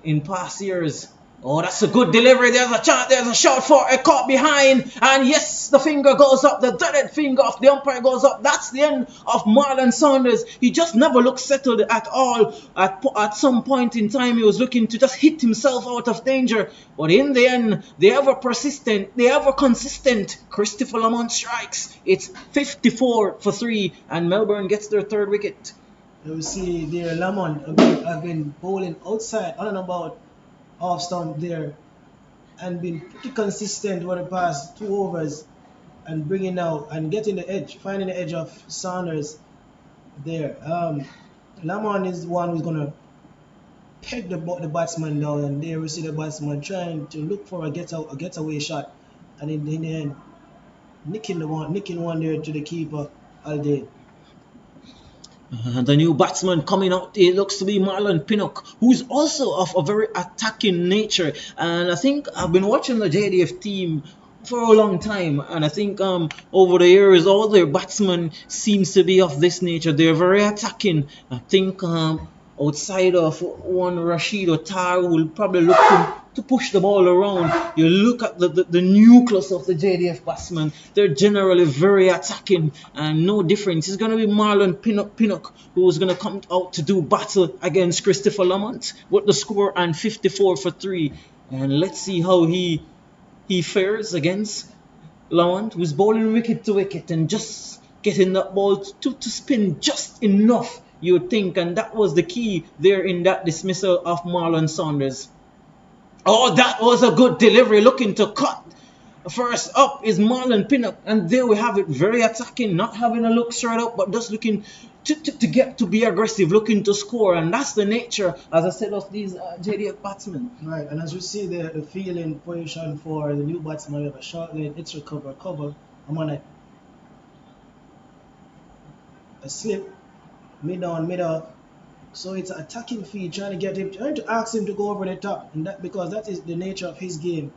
in past years. Oh, that's a good delivery. There's a shot for a caught behind. And yes, the finger goes up. The dreaded finger of the umpire goes up. That's the end of Marlon Saunders. He just never looked settled at all. At some point in time, he was looking to just hit himself out of danger. But in the end, the ever persistent, the ever consistent Christopher Lamont strikes. It's 54 for 3. And Melbourne gets their 3rd wicket. You see there, Lamont have been bowling outside on and about off stump there and been pretty consistent over the past 2 overs and bringing out and getting the edge, finding the edge of Saunders there. Lamont is the one who's going to peg the batsman down, and there we see the batsman trying to look for a getaway shot, and in the end nicking one there to the keeper all day. And the new batsman coming out, it looks to be Marlon Pinnock, who's also of a very attacking nature. And I think I've been watching the JDF team for a long time, and I think over the years all their batsmen seems to be of this nature. They're very attacking. I think outside of one Rashid Ottar who will probably look to push the ball around. You look at the nucleus of the JDF batsmen, they're generally very attacking and no difference. It's going to be Marlon Pinnock who's going to come out to do battle against Christopher Lamont with the score and 54 for 3. And let's see how he fares against Lamont, who's bowling wicket to wicket and just getting that ball to spin just enough, you would think, and that was the key there in that dismissal of Marlon Saunders. Oh, that was a good delivery, looking to cut. First up is Marlon Pinnock, and there we have it, very attacking, not having a look straight up, but just looking to get to be aggressive, looking to score, and that's the nature, as I said, of these JDF batsmen. Right, and as you see the fielding position for the new batsman, we have a short lane, it's cover. I'm on a slip, mid on, mid off. So it's an attacking feed, trying to ask him to go over the top, and that because that is the nature of his game.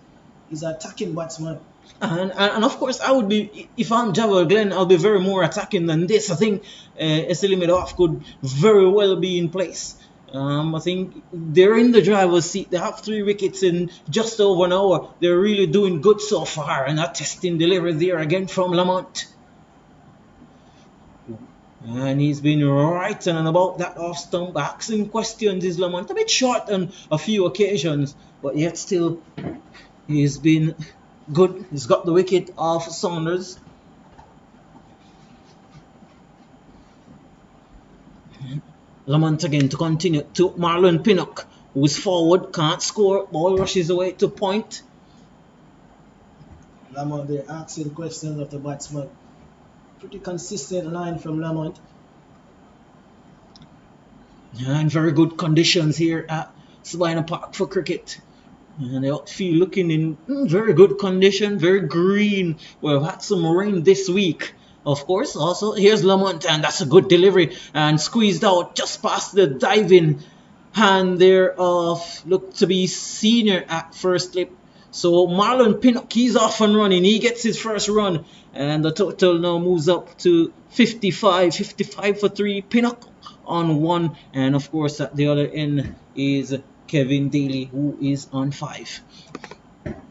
He's an attacking batsman. And of course, I would be, if I'm Java Glenn, I'll be very more attacking than this. I think SL Midoff could very well be in place. I think they're in the driver's seat. They have 3 wickets in just over an hour. They're really doing good so far, and that testing delivery there again from Lamont. And he's been right and about that off stump, asking questions. Is Lamont a bit short on a few occasions, but yet still he's been good. He's got the wicket off Saunders. Lamont again to continue to Marlon Pinnock, who's forward, can't score, ball rushes away to point. Lamont there asking questions of the batsman. Pretty consistent line from Lamont. And very good conditions here at Sabina Park for cricket. And the outfield looking in very good condition, very green. We've had some rain this week. Of course, also, here's Lamont, and that's a good delivery. And squeezed out just past the diving hand there of, look to be senior at first slip. So Marlon Pinnock, he's off and running. He gets his first run. And the total now moves up to 55 for 3. Pinnock on 1. And of course, at the other end is Kevin Daly, who is on 5.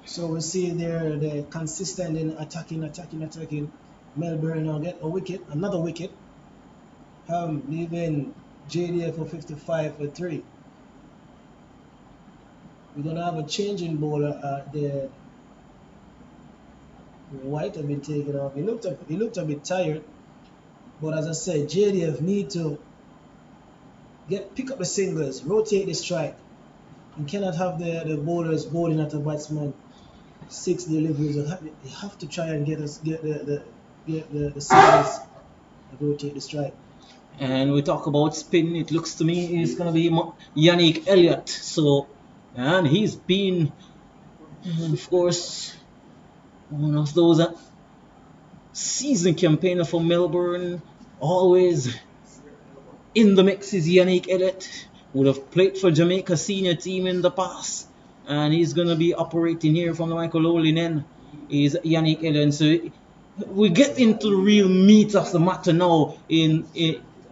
So we see there the consistent in attacking. Melbourne now get a wicket, another wicket. Leaving JDF for 55 for 3. We're gonna have a change in bowler there. White have been taken off. He looked a bit tired, but as I said, JDF need to pick up the singles, rotate the strike. You cannot have the bowlers bowling at the batsman 6 deliveries. You have to try and get the singles and rotate the strike. And we talk about spin. It looks to me it's gonna be Yannick Elliott. So, and he's been, of course, one of those season campaigner for Melbourne. Always in the mix is Yannick Elliott. Would have played for Jamaica senior team in the past, and he's gonna be operating here from the Michael Olin end. Is Yannick Elliott. So we get into the real meat of the matter now in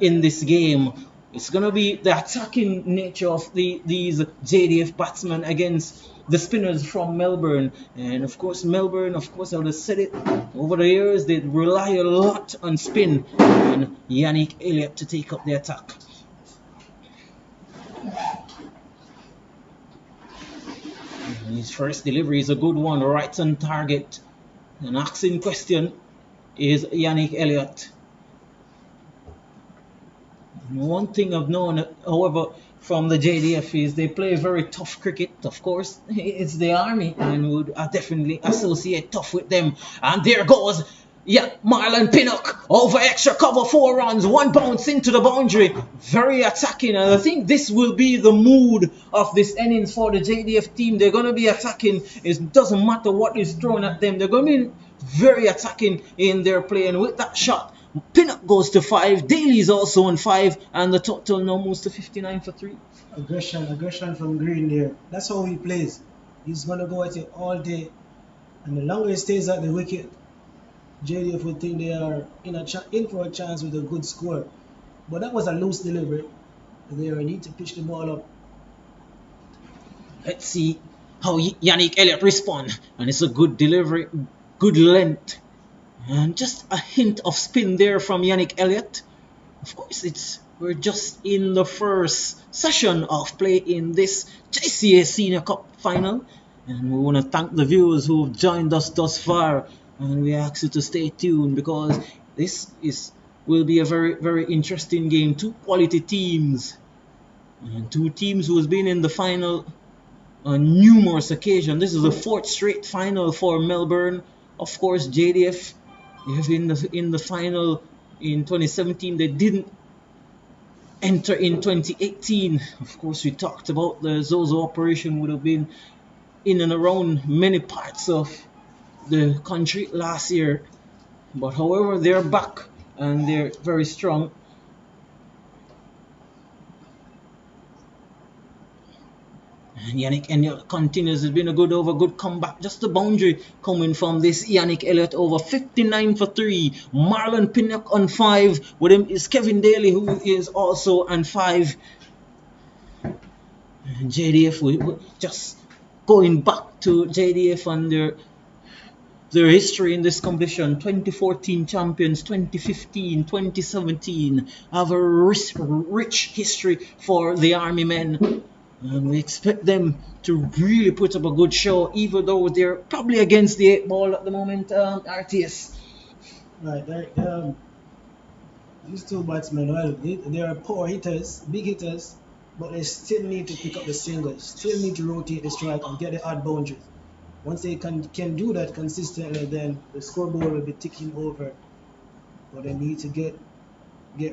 this game. It's gonna be the attacking nature of these JDF batsmen against the spinners from Melbourne. And of course, Melbourne, I would have said it over the years, they rely a lot on spin, and Yannick Elliott to take up the attack. And his first delivery is a good one, right on target. An asking question is Yannick Elliott. One thing I've known, however, from the JDF is they play very tough cricket. Of course, it's the army, and would definitely associate tough with them. And there goes, Marlon Pinnock over extra cover, 4 runs, 1 bounce into the boundary. Very attacking, and I think this will be the mood of this innings for the JDF team. They're going to be attacking. It doesn't matter what is thrown at them. They're going to be very attacking in their play, and with that shot, Pinnock goes to 5. Daly is also on 5. And the total now moves to 59 for 3. Aggression from Green there. That's how he plays. He's gonna go at it all day, and the longer he stays at the wicket, JDF would think they are in for a chance with a good score. But that was a loose delivery. They need to pitch the ball up. Let's see how Yannick Elliott responds. And it's a good delivery, good length. And just a hint of spin there from Yannick Elliott. Of course, we're just in the first session of play in this JCA Senior Cup final. And we want to thank the viewers who have joined us thus far. And we ask you to stay tuned because this will be a very, very interesting game. Two quality teams. And two teams who has been in the final on numerous occasions. This is the 4th straight final for Melbourne. Of course, JDF, they have been in the final in 2017. They didn't enter in 2018. Of course, we talked about the Zozo operation would have been in and around many parts of the country last year. But however, they're back and they're very strong. And Yannick Elliott continues. It's been a good over, good comeback. Just the boundary coming from this Yannick Elliott over. 59 for 3. Marlon Pinnock on 5. With him is Kevin Daly, who is also on 5. And JDF, we just going back to JDF and their history in this competition. 2014 champions, 2015, 2017. Have a rich history for the Army men. And we expect them to really put up a good show, even though they're probably against the 8 ball at the moment, RTS. Right, these two batsmen, well, they are poor hitters, big hitters, but they still need to pick up the singles, still need to rotate the strike and get the odd boundaries. Once they can do that consistently, then the scoreboard will be ticking over. But they need to get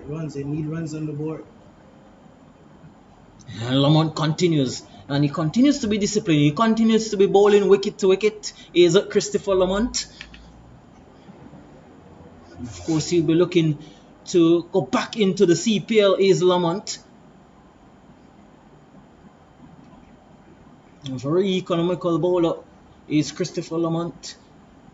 runs. They need runs on the board. And Lamont continues, and he continues to be disciplined. He continues to be bowling wicket to wicket. Is it Christopher Lamont? Of course, he'll be looking to go back into the CPL. Is Lamont a very economical bowler? Is Christopher Lamont.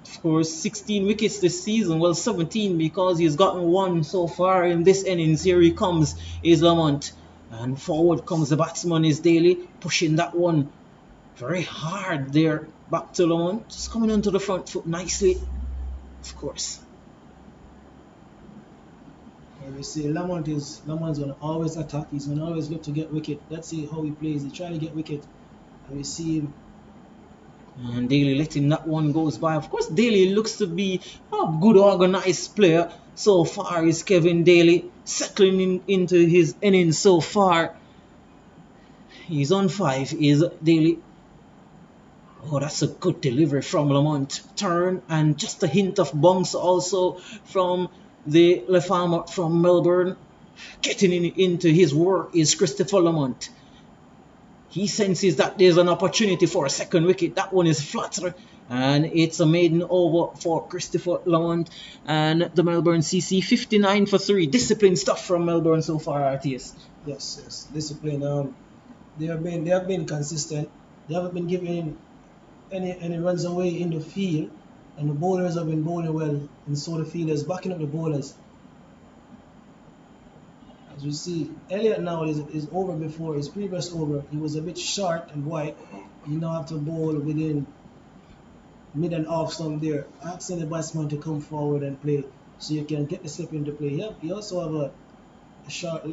Of course, 16 wickets this season. Well, 17 because he's gotten 1 so far in this innings. Here he comes, is Lamont. And forward comes the batsman, is Daly, pushing that one very hard there. Back to Lamont, just coming onto the front foot nicely, of course. And we see Lamont's going to always attack. He's going to always look to get wicket. Let's see how he plays. He's trying to get wicket. And we see him. And Daly letting that one goes by. Of course, Daly looks to be a good organized player. So far is Kevin Daly settling into his innings so far. He's on 5, is Daly. Oh, that's a good delivery from Lamont. Turn and just a hint of bounce also from the left arm from Melbourne. Getting into his work is Christopher Lamont. He senses that there's an opportunity for a second wicket. That one is flatter. And it's a maiden over for Christopher Lamont and the Melbourne CC. 59 for 3. Disciplined stuff from Melbourne so far, RTS. Yes. Discipline. They have been consistent. They haven't been giving any runs away in the field. And the bowlers have been bowling well. And so the fielders backing up the bowlers. As you see, Elliott now is over before his previous over. He was a bit short and wide. You now have to bowl within mid and off stump there, asking the batsman to come forward and play so you can get the slip into play. Yep, you also have a short,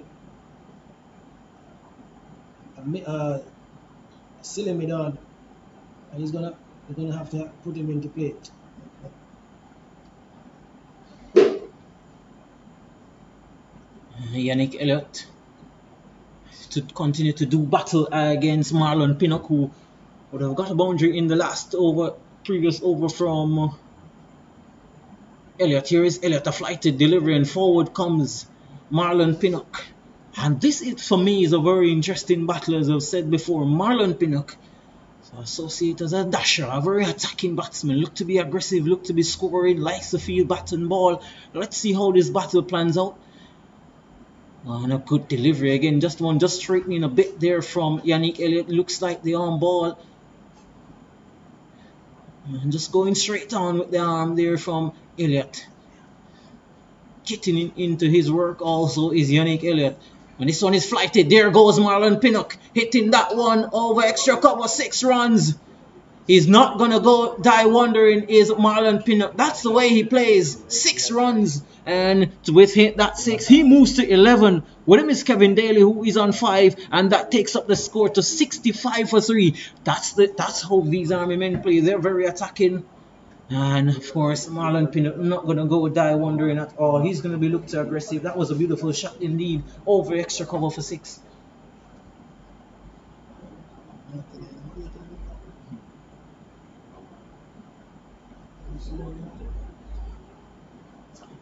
silly mid on, and they're gonna have to put him into play. Yannick Elliott to continue to do battle against Marlon Pinnock, who would have got a boundary in the last over. Previous over from Elliott. Here is Elliott, a flighted delivery, and forward comes Marlon Pinnock. And this, for me, is a very interesting battle, as I've said before. Marlon Pinnock, So associate as a dasher, a very attacking batsman, look to be aggressive, look to be scoring, likes to field bat and ball. Let's see how this battle plans out. And a good delivery again, just straightening a bit there from Yannick Elliott. Looks like the arm ball. And just going straight on with the arm there from Elliott. Getting into his work also is Yannick Elliott. And this one is flighted. There goes Marlon Pinnock. Hitting that one over extra cover, 6 runs. He's not going to go die wondering, is Marlon Pinnock. That's the way he plays. 6 runs. And with that 6, he moves to 11. With him is Kevin Daly, who is on 5. And that takes up the score to 65 for 3. That's how these Army men play. They're very attacking. And of course, Marlon Pinnock not going to go die wondering at all. He's going to be looked aggressive. That was a beautiful shot indeed. Over extra cover for 6.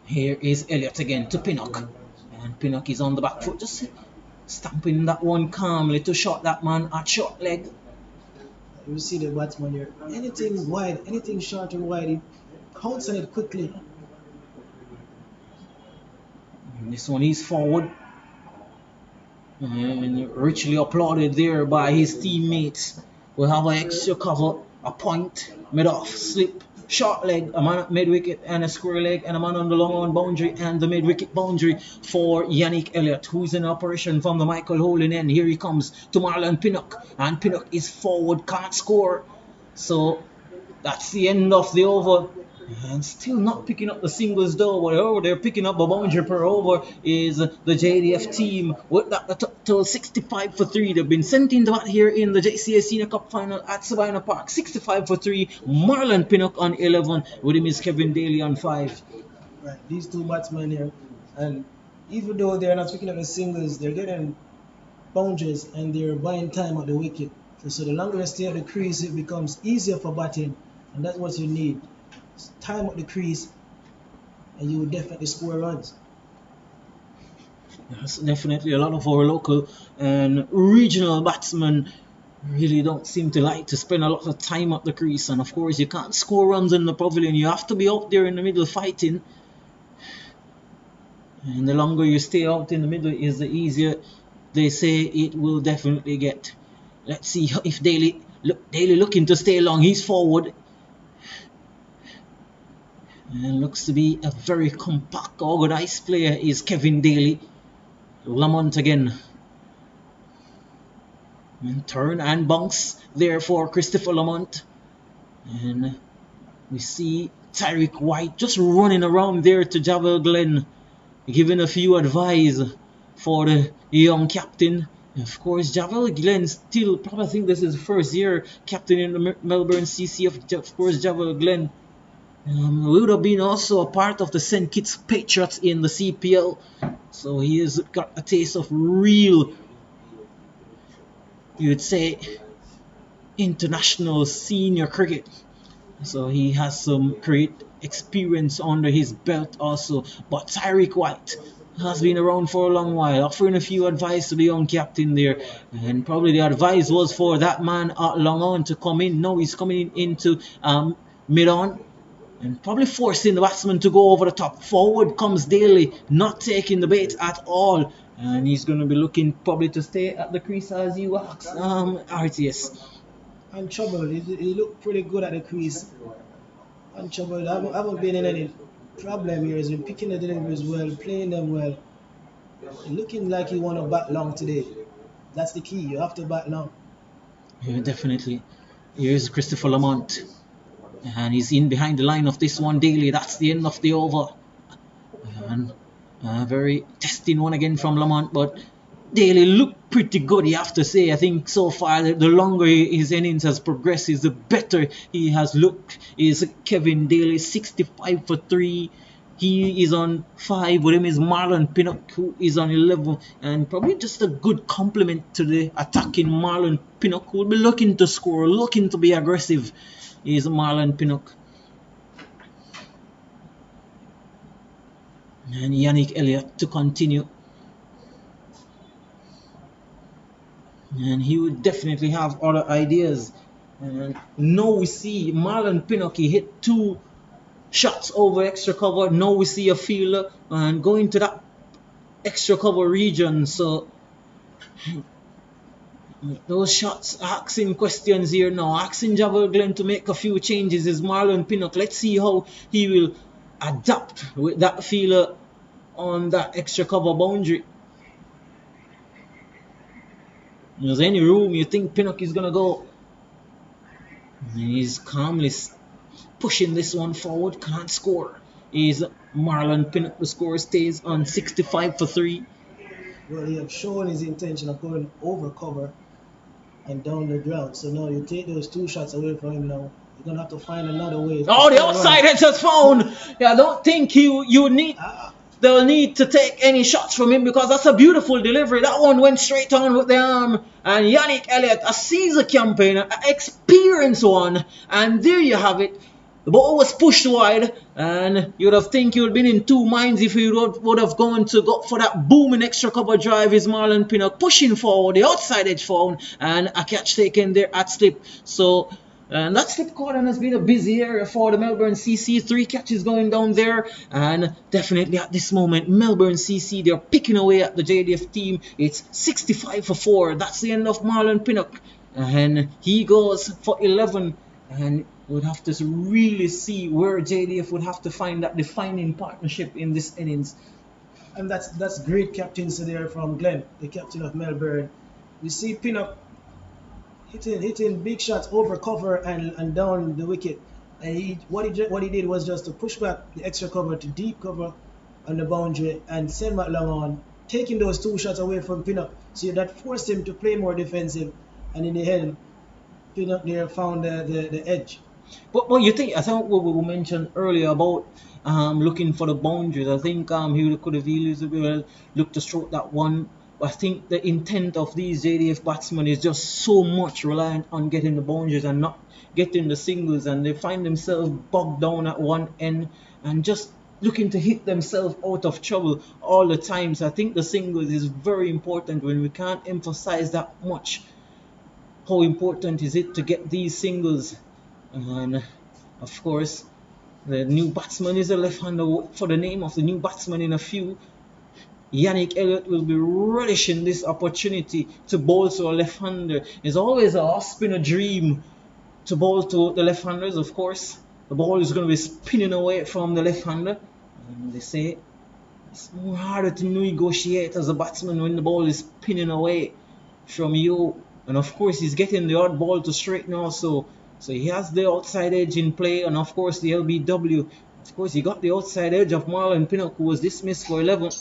Here is Elliott again to Pinnock. And Pinnock is on the back foot, just stamping that one calmly to shot that man at short leg. You see the batsman here. Anything wide, anything short and wide, he pounces on it quickly. And this one is forward. And richly applauded there by his teammates. We'll have an extra cover, a point, mid-off, slip, short leg, a man at mid-wicket and a square leg, and a man on the long-on boundary and the mid-wicket boundary for Yannick Elliott, who's in operation from the Michael Holding end. Here he comes to Marlon Pinnock, and Pinnock is forward, can't score. So that's the end of the over. And still not picking up the singles though. Whatever they're picking up a boundary per over is the JDF team with that total 65 for 3. They've been sent into bat here in the JCA Senior Cup final at Savannah Park. 65 for 3. Marlon Pinnock on 11. With him is Kevin Daly on 5. Right, these two batsmen here, and even though they're not picking up the singles, they're getting boundaries and they're buying time at the wicket. So the longer they stay at the crease, it becomes easier for batting, and that's what you need. Time at the crease, and you will definitely score runs. Yes, definitely a lot of our local and regional batsmen really don't seem to like to spend a lot of time at the crease, and of course you can't score runs in the pavilion. You have to be out there in the middle fighting, and the longer you stay out in the middle is the easier they say it will definitely get. Let's see if Daly looking to stay long. He's forward. And looks to be a very compact, organized player is Kevin Daly. Lamont again. And turn and bounce there for Christopher Lamont. And we see Tyreek White just running around there to Javel Glenn, giving a few advice for the young captain. Of course, Javel Glenn still, probably think this is his first year captain in the Melbourne CC. Of course, Javel Glenn would have been also a part of the St. Kitts Patriots in the CPL. So he has got a taste of real, you would say, international senior cricket. So he has some great experience under his belt also. But Tyreek White has been around for a long while, offering a few advice to the young captain there. And probably the advice was for that man at long on to come in. Now he's coming into mid-on. And probably forcing the batsman to go over the top. Forward comes Daly, not taking the bait at all. And he's going to be looking probably to stay at the crease as you asked, RTS. Untroubled, he looked pretty good at the crease. Untroubled, I haven't been in any problem here. He's been picking the deliveries well, playing them well. Looking like he want to bat long today. That's the key, you have to bat long. Yeah, definitely. Here's Christopher Lamont. And he's in behind the line of this one, Daly. That's the end of the over. And a very testing one again from Lamont. But Daly looked pretty good, you have to say. I think so far, the longer his innings has progressed, the better he has looked. Is Kevin Daly, 65 for 3. He is on 5. With him is Marlon Pinnock, who is on 11. And probably just a good compliment to the attacking Marlon Pinnock, who will be looking to score, looking to be aggressive. Is Marlon Pinnock. And Yannick Elliott to continue. And he would definitely have other ideas. And now we see Marlon Pinnock, he hit 2 shots over extra cover. Now we see a fielder and going to that extra cover region. So those shots asking questions here now. Asking Javel Glenn to make a few changes is Marlon Pinnock. Let's see how he will adapt with that fielder on that extra cover boundary. If there's any room you think Pinnock is gonna go, he's calmly pushing this one forward, can't score. Is Marlon Pinnock. The score stays on 65 for 3. Well, he have shown his intention of going over cover and down the ground. So now you take those 2 shots away from him now. You're going to have to find another way. Oh, the outside edge has found. Yeah, I don't think they'll need to take any shots from him because that's a beautiful delivery. That one went straight on with the arm. And Yannick Elliott, a seasoned campaigner, an experienced one. And there you have it. The ball was pushed wide, and you would have think you would have been in 2 minds if he would have gone to go for that booming extra cover drive. Is Marlon Pinnock pushing forward, the outside edge found, and a catch taken there at slip. So, and that slip cordon has been a busy area for the Melbourne CC. 3 catches going down there, and definitely at this moment, Melbourne CC, they're picking away at the JDF team. It's 65 for 4. That's the end of Marlon Pinnock, and he goes for 11, and would have to really see where JDF would have to find that defining partnership in this innings. And that's great captaincy there from Glenn, the captain of Melbourne. We see Pinnock hitting big shots over cover and down the wicket. And what he did was just to push back the extra cover to deep cover on the boundary and send Matt Long on, taking those 2 shots away from Pinnock. So that forced him to play more defensive. And in the end, Pinnock there found the edge. But what you think? I think what we mentioned earlier about looking for the boundaries. I think he could have easily looked to stroke that one. But I think the intent of these JDF batsmen is just so much reliant on getting the boundaries and not getting the singles, and they find themselves bogged down at one end and just looking to hit themselves out of trouble all the time. So I think the singles is very important when we can't emphasize that much. How important is it to get these singles? And of course, the new batsman is a left-hander. For the name of the new batsman in a few, Yannick Elliott will be relishing this opportunity to bowl to a left-hander. It's always a off-spinner dream to bowl to the left-handers. Of course, the ball is going to be spinning away from the left-hander. And they say it's more harder to negotiate as a batsman when the ball is spinning away from you. And of course, he's getting the odd ball to straighten also. So he has the outside edge in play, and of course the LBW. Of course, he got the outside edge of Marlon Pinnock, who was dismissed for 11.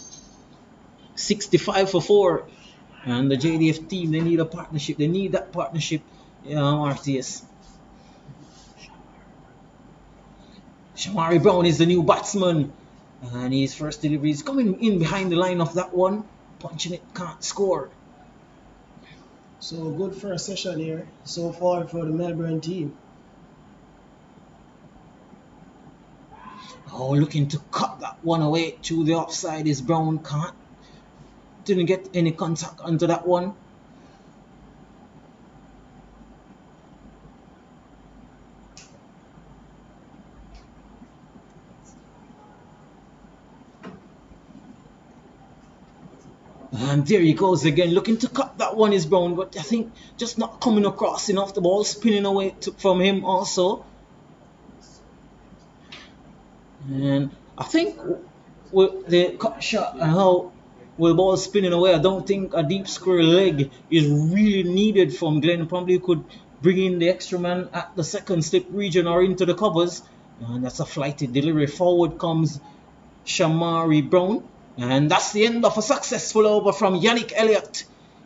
65 for 4. And the JDF team, they need a partnership. They need that partnership, RTS. Shamari Brown is the new batsman. And his first delivery is coming in behind the line of that one. Punching it, can't score. So good first session here so far for the Melbourne team. Oh, looking to cut that one away to the offside is Brown. Didn't get any contact onto that one. And there he goes again, looking to cut that one is Brown, but I think just not coming across enough. The ball spinning away from him also. And I think with the cut shot and how with the ball spinning away, I don't think a deep square leg is really needed from Glenn. Probably could bring in the extra man at the second slip region or into the covers. And that's a flighted delivery. Forward comes Shamari Brown. And that's the end of a successful over from Yannick Elliott.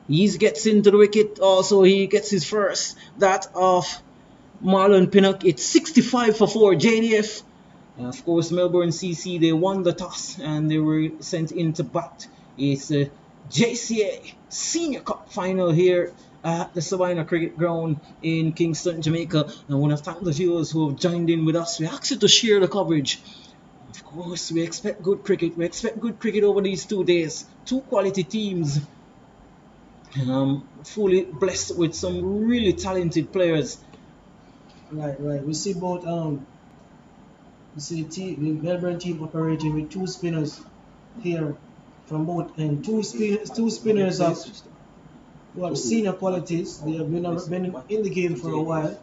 He gets into the wicket. Also, he gets his first. That of Marlon Pinnock. It's 65 for 4. JDF. Of course, Melbourne CC, they won the toss and they were sent in to bat. It's a JCA Senior Cup final here at the Savannah Cricket Ground in Kingston, Jamaica. And I want to thank the viewers who have joined in with us. We ask you to share the coverage. Of course, we expect good cricket. We expect good cricket over these 2 days. 2 quality teams. Fully blessed with some really talented players. Right. We see both you see the Melbourne team operating with two spinners here from both and two spinners of well senior qualities. They have been in the game for a while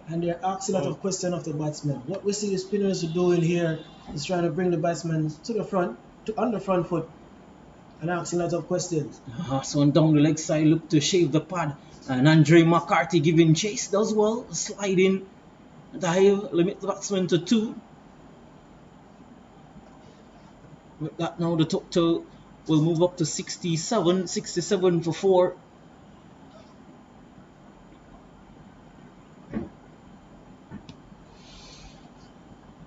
and they're asking a lot of questions of the batsmen. What we see the spinners are doing here is trying to bring the batsmen to the front, on the front foot and asking a lot of questions. So on down the leg side, look to shave the pad. And Andre McCarthy giving chase, does well, sliding, dive, limit the batsman to 2. With that now the total will move up to 67 for 4.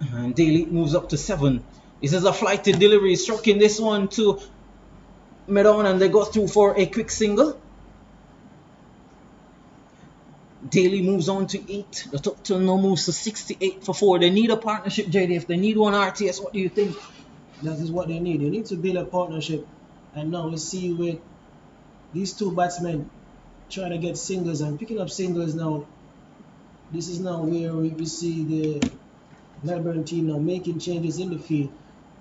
And Daly moves up to 7. This is a flighted delivery, stroking this one to mid-on and they go through for a quick single. Daly moves on to 8. The total now moves to 68 for 4. They need a partnership, JDF. They need one RTS. What do you think? That is what they need. They need to build a partnership. And now we see with these two batsmen trying to get singles and picking up singles now. This is now where we see the Melbourne team now making changes in the field.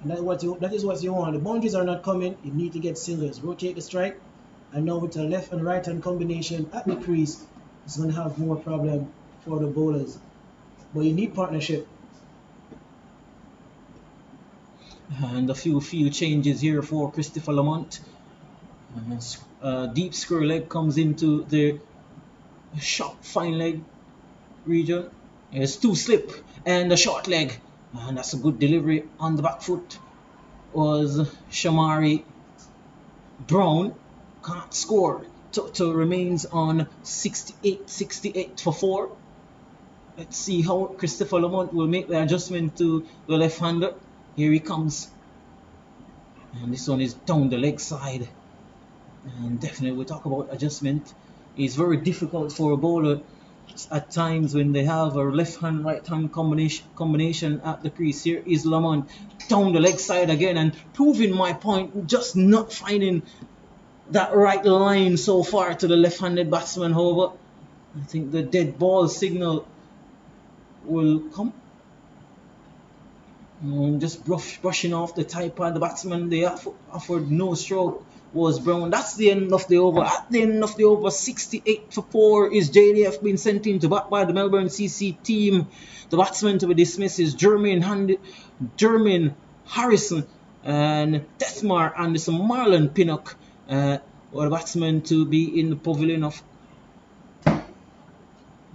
And that is what you want. The boundaries are not coming. You need to get singles. Rotate the strike. And now with a left and right hand combination at the crease, it's going to have more problem for the bowlers. But you need partnership. And a few field changes here for Christopher Lamont. Deep square leg comes into the sharp fine leg region. It's 2 slip and a short leg. And that's a good delivery on the back foot. Was Shamari Brown. Can't score. Total remains on 68 for 4. Let's see how Christopher Lamont will make the adjustment to the left-hander. Here he comes. And this one is down the leg side. And definitely we talk about adjustment. It's very difficult for a bowler at times when they have a left hand right hand combination at the crease. Here is Lamont down the leg side again and proving my point, just not finding that right line so far to the left-handed batsman. However, I think the dead ball signal will come. Just brushing off the tight pad. The batsman they offered no stroke was Brown. That's the end of the over. At the end of the over, 68 for 4 is JDF being sent into bat by the Melbourne CC team. The batsman to be dismissed is Jermaine Harrison and Deathmar Anderson, Marlon Pinnock. Or the batsman to be in the pavilion of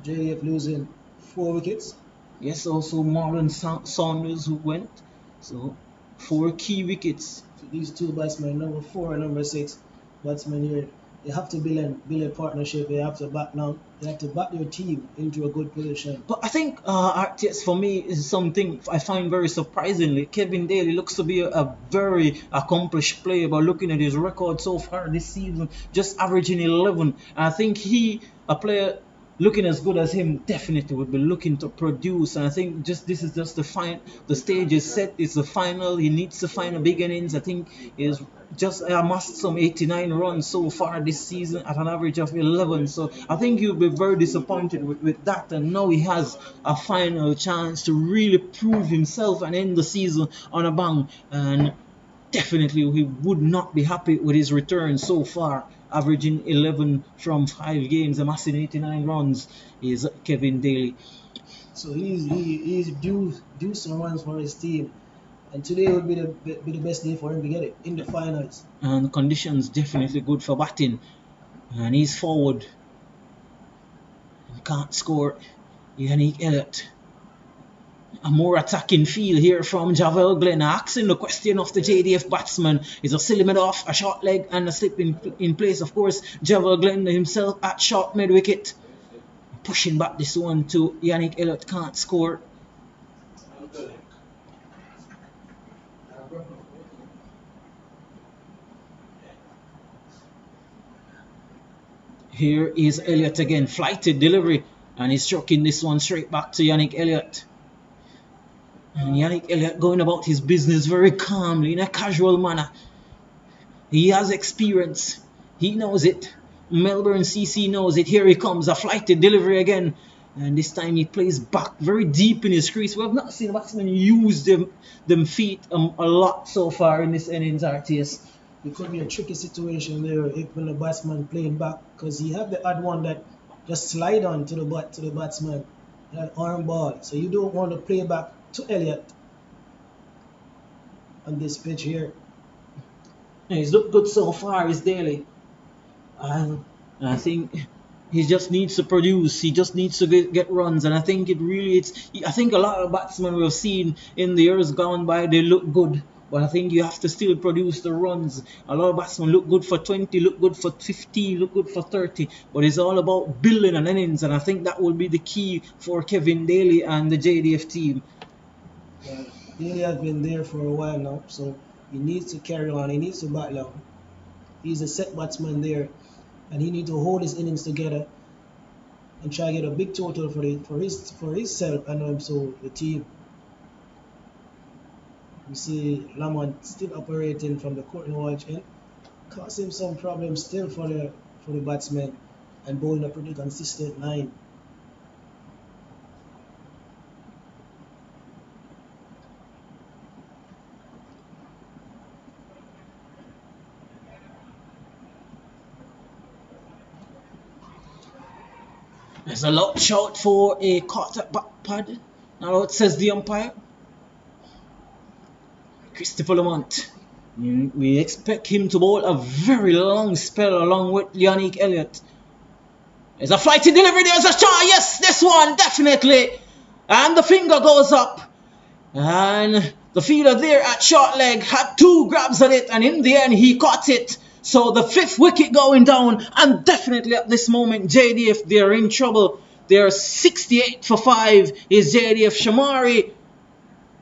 JDF losing 4 wickets. Yes, also Marlon Saunders who went. So 4 key wickets. So these two batsmen, number 4 and number 6 batsmen here, they have to build a partnership. They have to back now. They have to back their team into a good position. But I think RTS for me is something I find very surprisingly. Kevin Daly looks to be a very accomplished player, but looking at his record so far this season, just averaging 11. I think a player looking as good as him definitely would be looking to produce. And I think this is just the stage is set. It's the final. He needs to find a big innings. I think is just amassed some 89 runs so far this season at an average of 11. So I think he'll be very disappointed with that. And now he has a final chance to really prove himself and end the season on a bang. And definitely he would not be happy with his return so far. Averaging 11 from 5 games, amassing 89 runs is Kevin Daly. So he's due some runs for his team. And today would be the best day for him to get it in the finals. And conditions definitely good for batting. And he's forward. He can't score. Yannick Elliott. A more attacking feel here from Javel Glenn, asking the question of the JDF batsman. Is a silly mid off, a short leg and a slip in place. Of course, Javel Glenn himself at short mid wicket. Pushing back this one to Yannick Elliott, can't score. Here is Elliott again, flighted delivery, and he's stroking this one straight back to Yannick Elliott. And Yannick Elliott going about his business very calmly in a casual manner. He has experience. He knows it. Melbourne CC knows it. Here he comes, a flighted delivery again. And this time he plays back very deep in his crease. We have not seen the batsman use them feet a lot so far in this innings, RTS. It could be a tricky situation there if when the batsman playing back, because he have the odd one that just slide on to the batsman, that arm ball. So you don't want to play back to Elliott on this pitch here. Yeah, he's looked good so far, his daily. And I think he just needs to produce. He just needs to get runs, and I think I think a lot of batsmen we've seen in the years gone by, they look good, but I think you have to still produce the runs. A lot of batsmen look good for 20, look good for 15, look good for 30, but it's all about building an innings, and I think that will be the key for Kevin Daly and the JDF team. Daly has been there for a while now, so he needs to carry on. He needs to battle on. He's a set batsman there, and he needs to hold his innings together and try to get a big total for himself and also the team. We see Lamont still operating from the Courtney Walsh end, causing some problems still for the batsmen and bowling a pretty consistent line. There's a loud shout for a caught at back pad. Now it says the umpire. Christopher Lamont. We expect him to bowl a very long spell along with Yannick Elliott. There's a flighty delivery, there's a shot. Yes, this one, definitely. And the finger goes up. And the fielder there at short leg had 2 grabs at it, and in the end he caught it. So the 5th wicket going down, and definitely at this moment JDF, they're in trouble. They're 68 for 5 is JDF. Shamari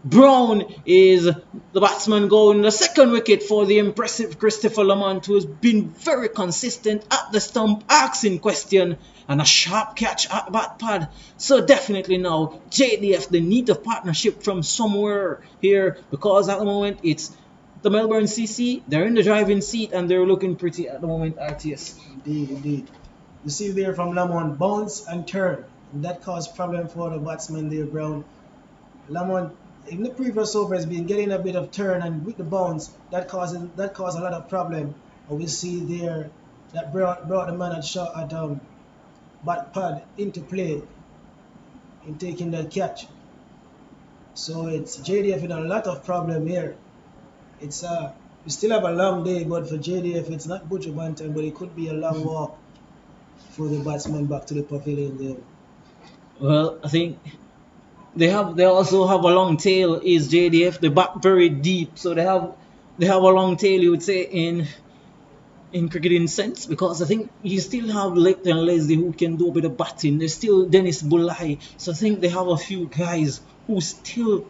Brown is the batsman going the 2nd wicket for the impressive Christopher Lamont, who has been very consistent at the stump, asking question, and a sharp catch at bat pad. So definitely now JDF, they need a partnership from somewhere here, because at the moment it's the Melbourne CC. They're in the driving seat and they're looking pretty at the moment, RTS. Indeed. You see there from Lamont, bounce and turn, and that caused problem for the batsman there, Brown. Lamont in the previous over has been getting a bit of turn, and with the bounce that caused a lot of problem. And we see there that brought the man at shot at bat pad into play in taking that catch. So it's JDF in a lot of problem here. It's we still have a long day, but for JDF it's not Butcher Bantam, but it could be a long walk for the batsman back to the pavilion there. Well, I think they also have a long tail. Is JDF, they back very deep, so they have a long tail, you would say, in cricketing sense, because I think you still have Leighton Leslie who can do a bit of batting. There's still Dennis Bulai, so I think they have a few guys who still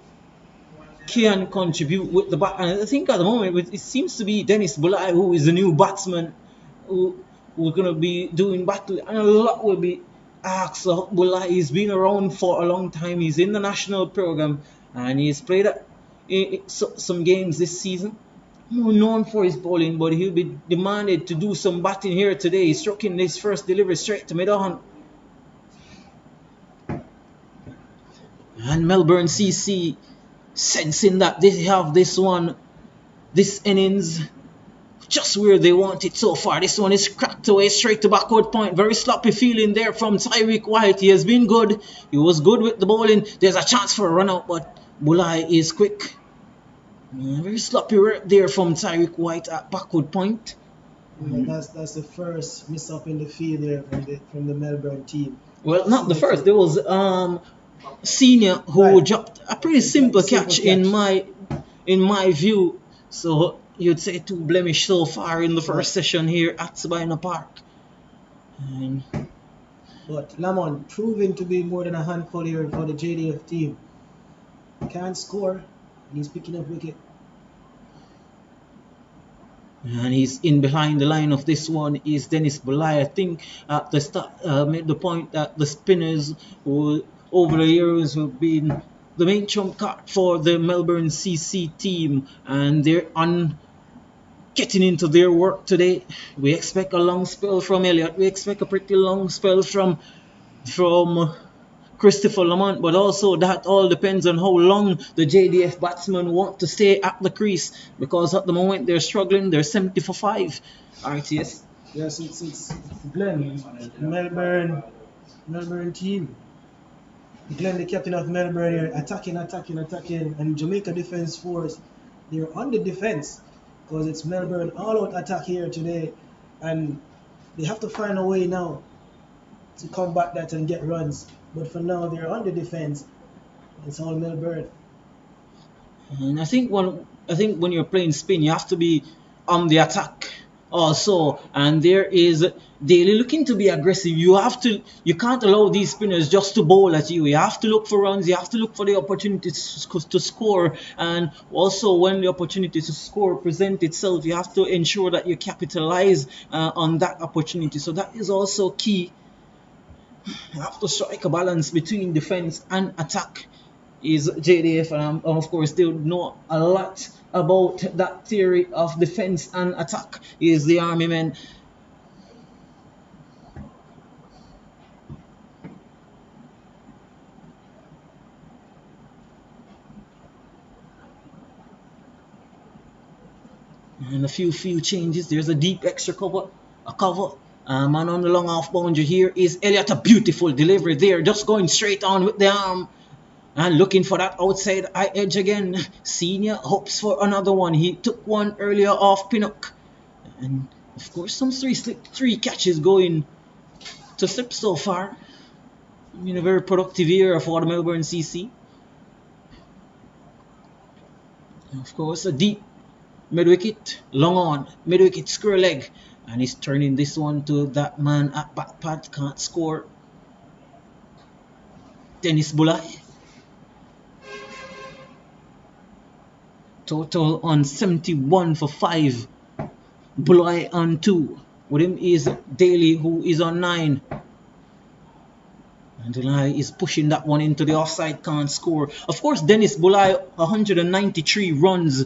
can contribute with the bat. And I think at the moment it seems to be Dennis Bulai who is the new batsman who's going to be doing battle, and a lot will be asked of Bulai. He's been around for a long time. He's in the national program and he's played some games this season. More known for his bowling, but he'll be demanded to do some batting here today. He's struck in his first delivery straight to mid-on. And Melbourne CC, sensing that they have this innings just where they want it so far. This one is cracked away straight to backward point. Very sloppy feeling there from Tyreek White. He has been good. He was good with the bowling. There's a chance for a run out, but Bulai is quick. Very sloppy work there from Tyreek White at backward point. That's the first miss up in the field there from the Melbourne team. Well, not the first. There was Senior who dropped a pretty simple catch in my view. So you'd say 2 blemish so far in the first session here at Sabina Park. But Lamont proving to be more than a handful here for the JDF team. Can't score, and he's picking up wicket. And he's in behind the line of this one is Dennis Bulai. I think at the start made the point that the spinners who over the years have been the main trump card for the Melbourne CC team, and they're on getting into their work today. We expect a long spell from Elliott. We expect a pretty long spell from Christopher Lamont, but also that all depends on how long the JDF batsmen want to stay at the crease, because at the moment they're struggling. They're 70 for 5. RTS. Yes, it's Glenn, Melbourne team. Glenn, the captain of Melbourne, here, attacking, and Jamaica Defence Force, they're on the defence because it's Melbourne all-out attack here today, and they have to find a way now to combat that and get runs. But for now, they're on the defence. It's all Melbourne. And I think when you're playing spin, you have to be on the attack also. And there is Daly looking to be aggressive. You can't allow these spinners just to bowl at you. You have to look for runs. You have to look for the opportunity to score. And also, when the opportunity to score presents itself, you have to ensure that you capitalize on that opportunity. So that is also key. You have to strike a balance between defense and attack. Is JDF, and of course they know a lot about that theory of defense and attack. Is the Army men. And a few changes. There's a deep extra cover, man on the long off boundary. Here is Elliott. A beautiful delivery there, just going straight on with the arm. And looking for that outside eye edge again. Senior hopes for another one. He took one earlier off Pinnock. And of course some three catches going to slip so far. A very productive year for the Melbourne CC. And of course a deep mid-wicket, long on, mid-wicket square leg. And he's turning this one to that man at back pad. Can't score. Dennis Bulai. Total on 71 for 5. Bulai on 2. With him is Daly, who is on 9. And Bulai is pushing that one into the offside, can't score. Of course, Dennis Bulai, 193 runs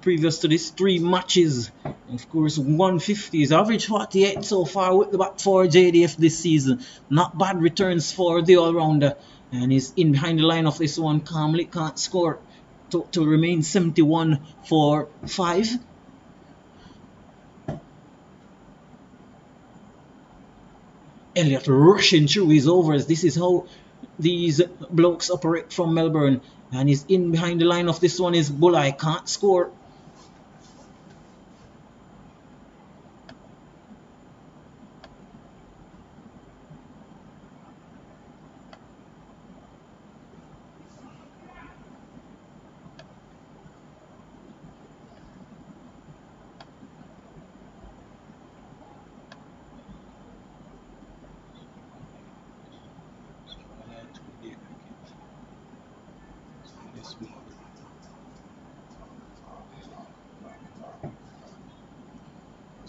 previous to this 3 matches. Of course, 150 is average 48 so far with the bat for JDF this season. Not bad returns for the all-rounder. And he's in behind the line of this one calmly, can't score. To remain 71 for 5. Elliott rushing through his overs. This is how these blokes operate from Melbourne. And he's in behind the line of this one is Bulai. Can't score.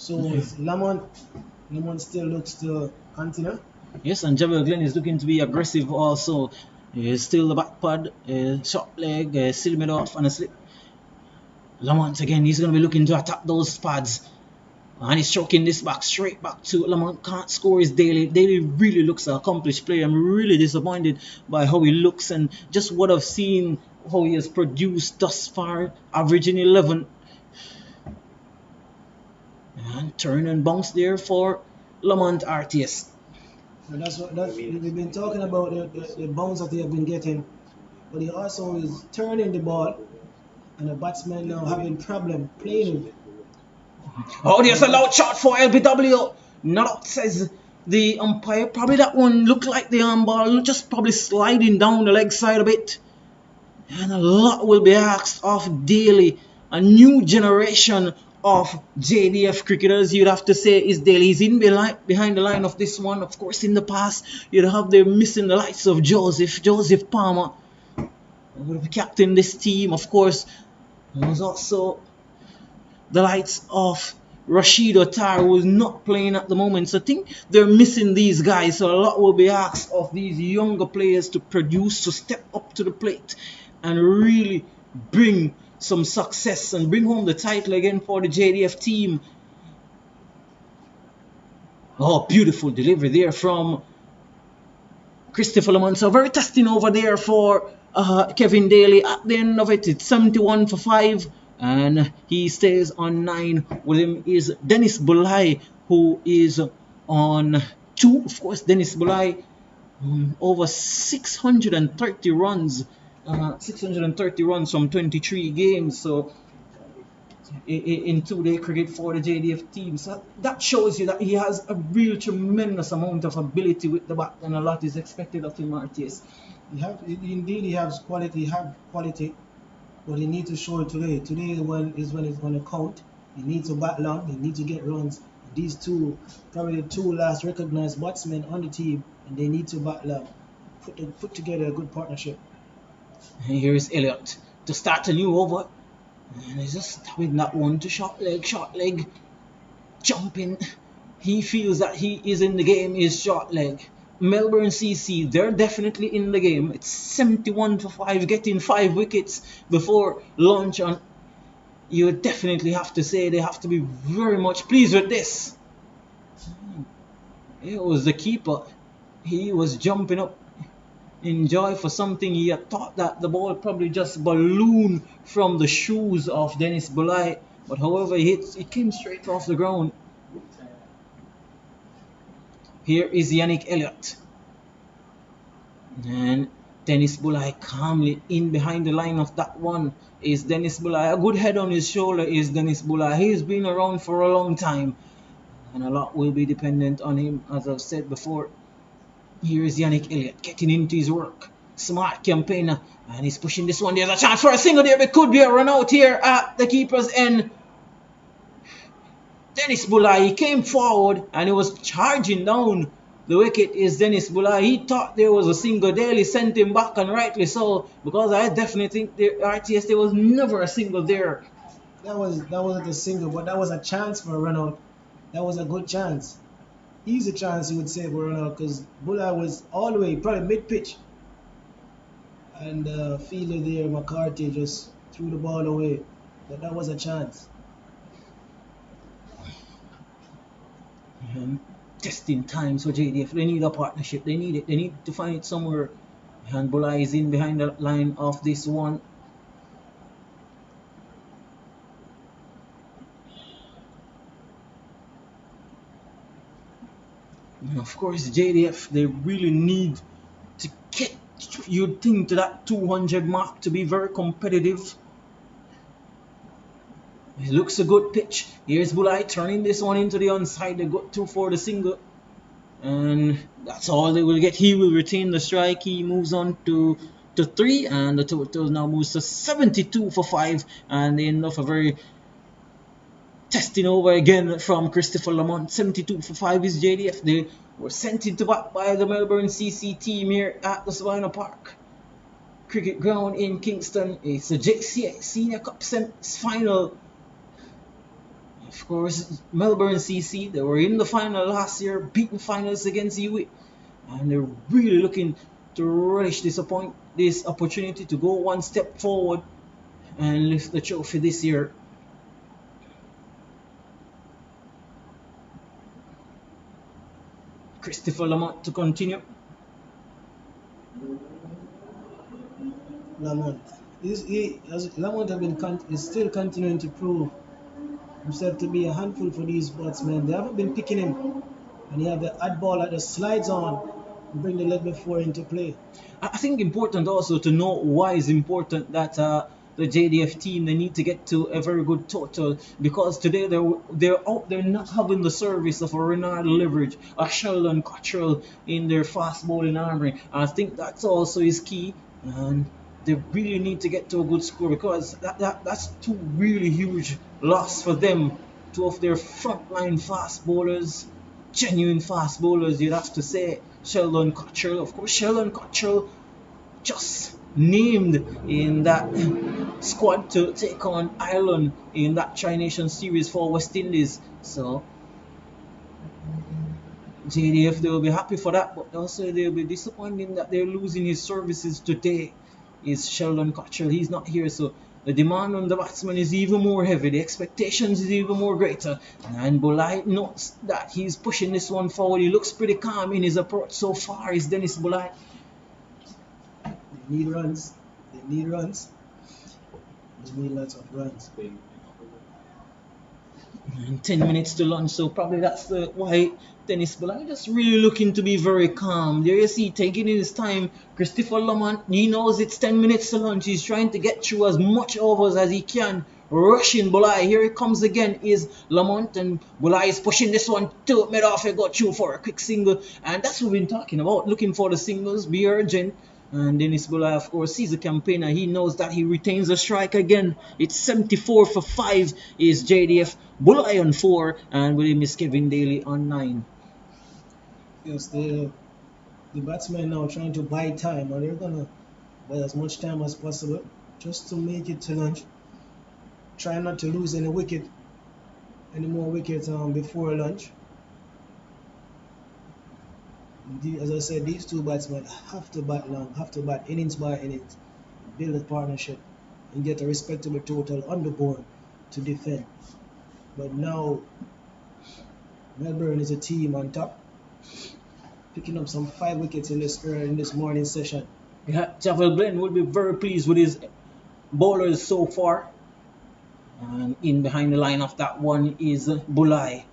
So Lamont still looks to continue. Yes, and Javel Glenn is looking to be aggressive also. He's still the back pad, short leg, still mid off and a slip. Lamont again, he's going to be looking to attack those pads. And he's choking this back, straight back to Lamont. Can't score his Daly. Daly really looks an accomplished player. I'm really disappointed by how he looks and just what I've seen, how he has produced thus far, averaging 11. And turn and bounce there for Lamont RTS. So that's we've been talking about the bounce that they have been getting, but he also is turning the ball, and the batsmen now having problem playing with it. Oh, there's a loud shot for LBW. Not out, says the umpire. Probably that one looked like the arm ball, just probably sliding down the leg side a bit. And a lot will be asked of Daly. A new generation of JDF cricketers, you'd have to say, is Daly. He's in behind the line of this one. Of course, in the past, you'd have them missing the likes of Joseph Palmer, who would have captained this team. Of course, there was also the likes of Rashid Ottar, who is not playing at the moment. So I think they're missing these guys. So a lot will be asked of these younger players to produce, to step up to the plate and really bring some success and bring home the title again for the JDF team. Oh, beautiful delivery there from Christopher Lamont. So very testing over there for Kevin Daly. At the end of it, it's 71 for 5. And he stays on 9. With him is Dennis Bulai, who is on 2. Of course, Dennis Bulai over 630 runs. 630 runs from 23 games. So in 2-day cricket for the JDF team. So that shows you that he has a real tremendous amount of ability with the bat, and a lot is expected of him, RTS. Indeed, he has quality. But he needs to show it today. Today is when it's going to count. He needs to bat long. He needs to get runs. These two, probably the two last recognized batsmen on the team, and they need to bat long. Put together a good partnership. And here is Elliott to start a new over. And he's just with that one to short leg, jumping. He feels that he is in the game, is short leg. Melbourne CC, they're definitely in the game. It's 71 for 5, getting 5 wickets before launch. And you definitely have to say they have to be very much pleased with this. It was the keeper. He was jumping up in joy for something. He had thought that the ball probably just ballooned from the shoes of Dennis Bulai, but however it came straight off the ground. Here is Yannick Elliott, and Dennis Bulai calmly in behind the line of that one is Dennis Bulai. A good head on his shoulder is Dennis Bulai. He's been around for a long time, and a lot will be dependent on him, as I've said before. Here is Yannick Elliott getting into his work. Smart campaigner. And he's pushing this one. There's a chance for a single there. But could be a run out here at the keeper's end. Dennis Bulai, he came forward and he was charging down the wicket. Is Dennis Bulai. He thought there was a single there. He sent him back, and rightly so. Because I definitely think the RTS, there was never a single there. That wasn't a single, but that was a chance for a run out. That was a good chance. Easy chance, you would say, for a run out, because Bulai was all the way, probably mid-pitch. And fielder there, McCarthy, just threw the ball away. But that was a chance. Testing times for JDF. They need a partnership. They need it. They need to find it somewhere. And Bulai is in behind the line of this one. And of course, JDF, they really need to get, you'd think, to that 200 mark to be very competitive. It looks a good pitch. Here's Bulai turning this one into the onside. They got 2 for the single. And that's all they will get. He will retain the strike. He moves on to 3. And the total now moves to 72 for 5. And they end off a very testing over again from Christopher Lamont. 72 for 5 is JDF. They were sent into bat by the Melbourne CC team here at the Savannah Park Cricket Ground in Kingston. It's a JCA Senior Cup final. Of course, Melbourne CC, they were in the final last year, beating finals against Hewitt. And they're really looking to relish this opportunity to go one step forward and lift the trophy this year. Christopher Lamont to continue. Lamont is still continuing to prove himself to be a handful for these batsmen. They haven't been picking him, and he had the odd ball that just slides on and bring the leg before into play. I think important also to know why it's important that the JDF team, they need to get to a very good total, because today they're out there not having the service of a Renard Leverage, a Sheldon Cottrell in their fast bowling armory. I think that's also is key, and they really need to get to a good score, because that's 2 really huge loss for them. 2 of their frontline fast bowlers, genuine fast bowlers, you'd have to say. Sheldon Cottrell, of course, Sheldon Cottrell just named in that squad to take on Ireland in that Tri-Nation series for West Indies. So JDF, they will be happy for that, but also they'll be disappointed that they're losing his services today. Is Sheldon Cottrell. He's not here, so the demand on the batsman is even more heavy. The expectations is even more greater. And Bulai notes that he's pushing this one forward. He looks pretty calm in his approach so far. Is Dennis Bulai. need runs. They need runs. They need lots of runs. And 10 minutes to lunch, so probably that's why Dennis Blanc just really looking to be very calm. There you see, taking his time. Christopher Lamont, he knows it's 10 minutes to lunch. He's trying to get through as much overs as he can. Rushing Bulai. Here it comes again is Lamont, and Bulai is pushing this one to mid off. He got through for a quick single, and that's what we've been talking about. Looking for the singles, be urgent. And Dennis Bulai, of course, sees the campaigner. He knows that he retains the strike again. It's 74 for 5 is JDF. Bulai on 4, and with him is Kevin Daly on 9. Yes, the batsmen now trying to buy time, and they're gonna buy as much time as possible just to make it to lunch. Try not to lose any more wickets before lunch. As I said, these two batsmen have to bat long, have to bat innings by innings, build a partnership, and get a respectable total on the board to defend. But now, Melbourne is a team on top, picking up some 5 wickets in this morning session. Yeah, Javel Glenn will be very pleased with his bowlers so far. And in behind the line of that one is Bulai.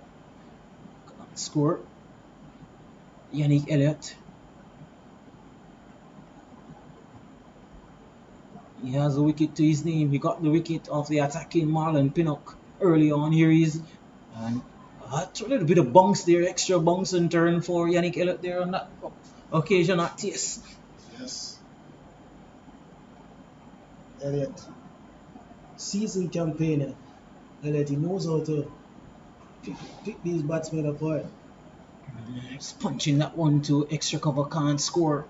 Score. Yannick Elliott. He has a wicket to his name. He got the wicket of the attacking Marlon Pinnock early on. Here he is. And a little bit of bunks there, extra bunks in turn for Yannick Elliott there on that occasion at TS. Yes. Elliott. Seasoned campaigner. Elliott, he knows how to pick these batsmen apart. He's punching that one to extra cover, can't score.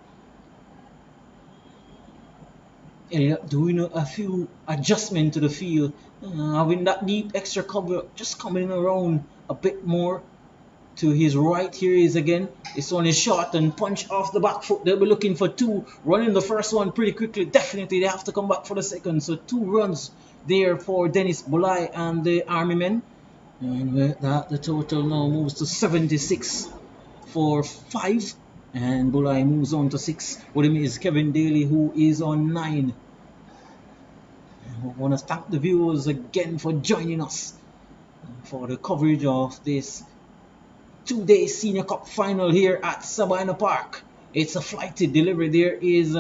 Elliott doing a few adjustments to the field, having that deep extra cover, just coming around a bit more to his right. Here he is again. This one is short and punch off the back foot. They'll be looking for 2, running the first one pretty quickly. Definitely they have to come back for the second. So 2 runs there for Dennis Bulai and the Army men. And with that, the total now moves to 76 for 5. And Bulai moves on to 6. With him is Kevin Daly, who is on 9. I want to thank the viewers again for joining us for the coverage of this 2-day Senior Cup final here at Sabina Park. It's a flighted delivery. There is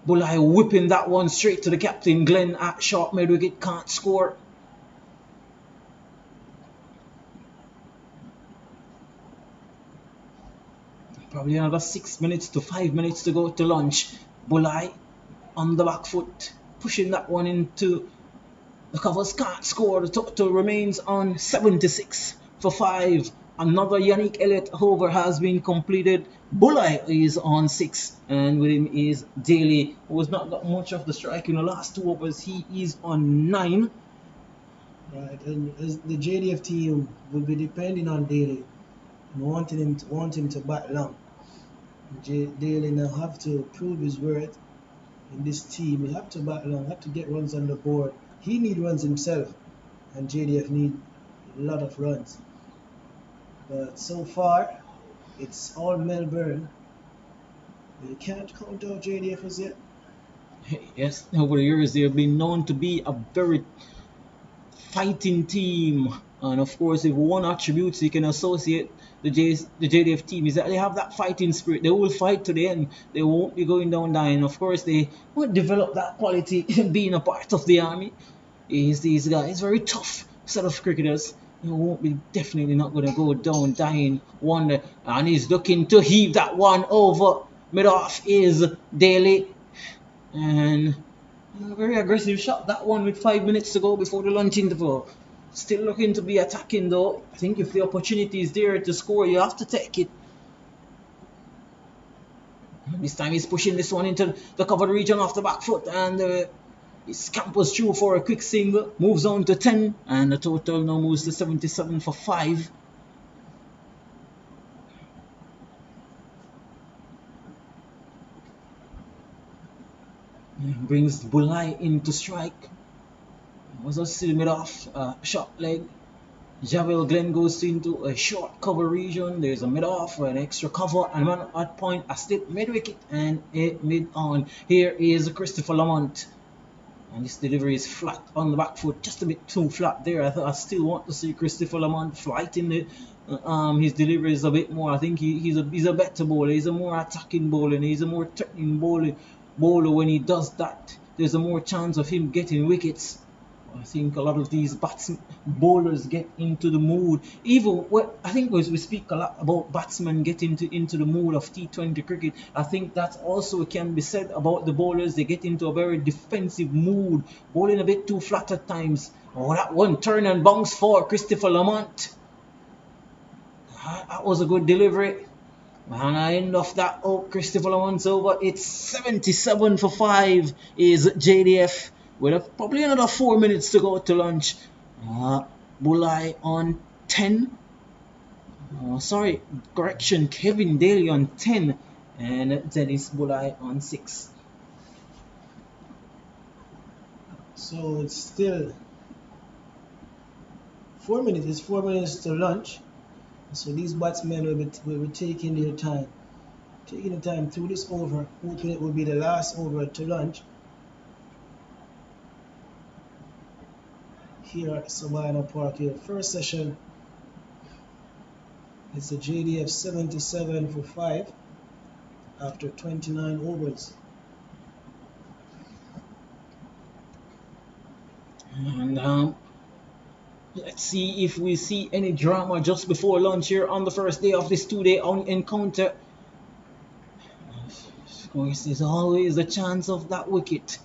Bulai whipping that one straight to the captain. Glenn at short mid wicket, can't score. Probably another 6 minutes to 5 minutes to go to lunch. Bulai on the back foot, pushing that one into the covers, can't score. The total remains on 76 for 5. Another Yannick Elliott over has been completed. Bulai is on 6, and with him is Daly, who has not got much of the strike in the last 2 overs. He is on 9. Right, and as the JDF team will be depending on Daly and wanting him to bat long. Daly now have to prove his worth in this team. He have to bat long, have to get runs on the board. He need runs himself, and JDF need a lot of runs. But so far, it's all Melbourne. You can't count out JDF as yet. Yes, over the years they have been known to be a very fighting team, and of course, if one attribute you can associate the JDF team is that they have that fighting spirit. They will fight to the end. They won't be going down dying. Of course, they won't develop that quality being a part of the army. These guys very tough set of cricketers. He won't be definitely not going to go down dying one, and he's looking to heave that one over mid off is Daly, and a very aggressive shot that one with 5 minutes to go before the lunch interval. Still looking to be attacking though. I think if the opportunity is there to score, you have to take it. This time he's pushing this one into the covered region off the back foot, and he scampers through for a quick single, moves on to 10, and the total now moves to 77 for 5. Brings Bulai into strike. Was a still mid off shot leg. Javel Glenn goes into a short cover region. There's a mid off for an extra cover and one at point, a step mid wicket and a mid on. Here is Christopher Lamont. And this delivery is flat on the back foot, just a bit too flat there. I still want to see Christopher Lamont flighting the his delivery is a bit more. I think he's a better bowler. He's a more attacking bowler and he's a more threatening bowler when he does that. There's a more chance of him getting wickets. I think a lot of these bowlers get into the mood. Even I think we speak a lot about batsmen getting into the mood of T20 cricket. I think that also can be said about the bowlers. They get into a very defensive mood, bowling a bit too flat at times. Oh, that one turn and bounce for Christopher Lamont. That was a good delivery. And I end off that. Oh, Christopher Lamont's over. It's 77 for 5 is JDF. With probably another 4 minutes to go to lunch. Bulai on 10. Sorry, correction. Kevin Daly on 10. And Dennis Bulai on 6. So it's still 4 minutes. It's 4 minutes to lunch. So these batsmen will be taking their time. Taking the time through this over. Hoping it will be the last over to lunch. Here at Sabina Park here. First session, it's a JDF 77 for 5 after 29 overs. And let's see if we see any drama just before lunch here on the first day of this 2-day encounter. Of course, there's always a chance of that wicket.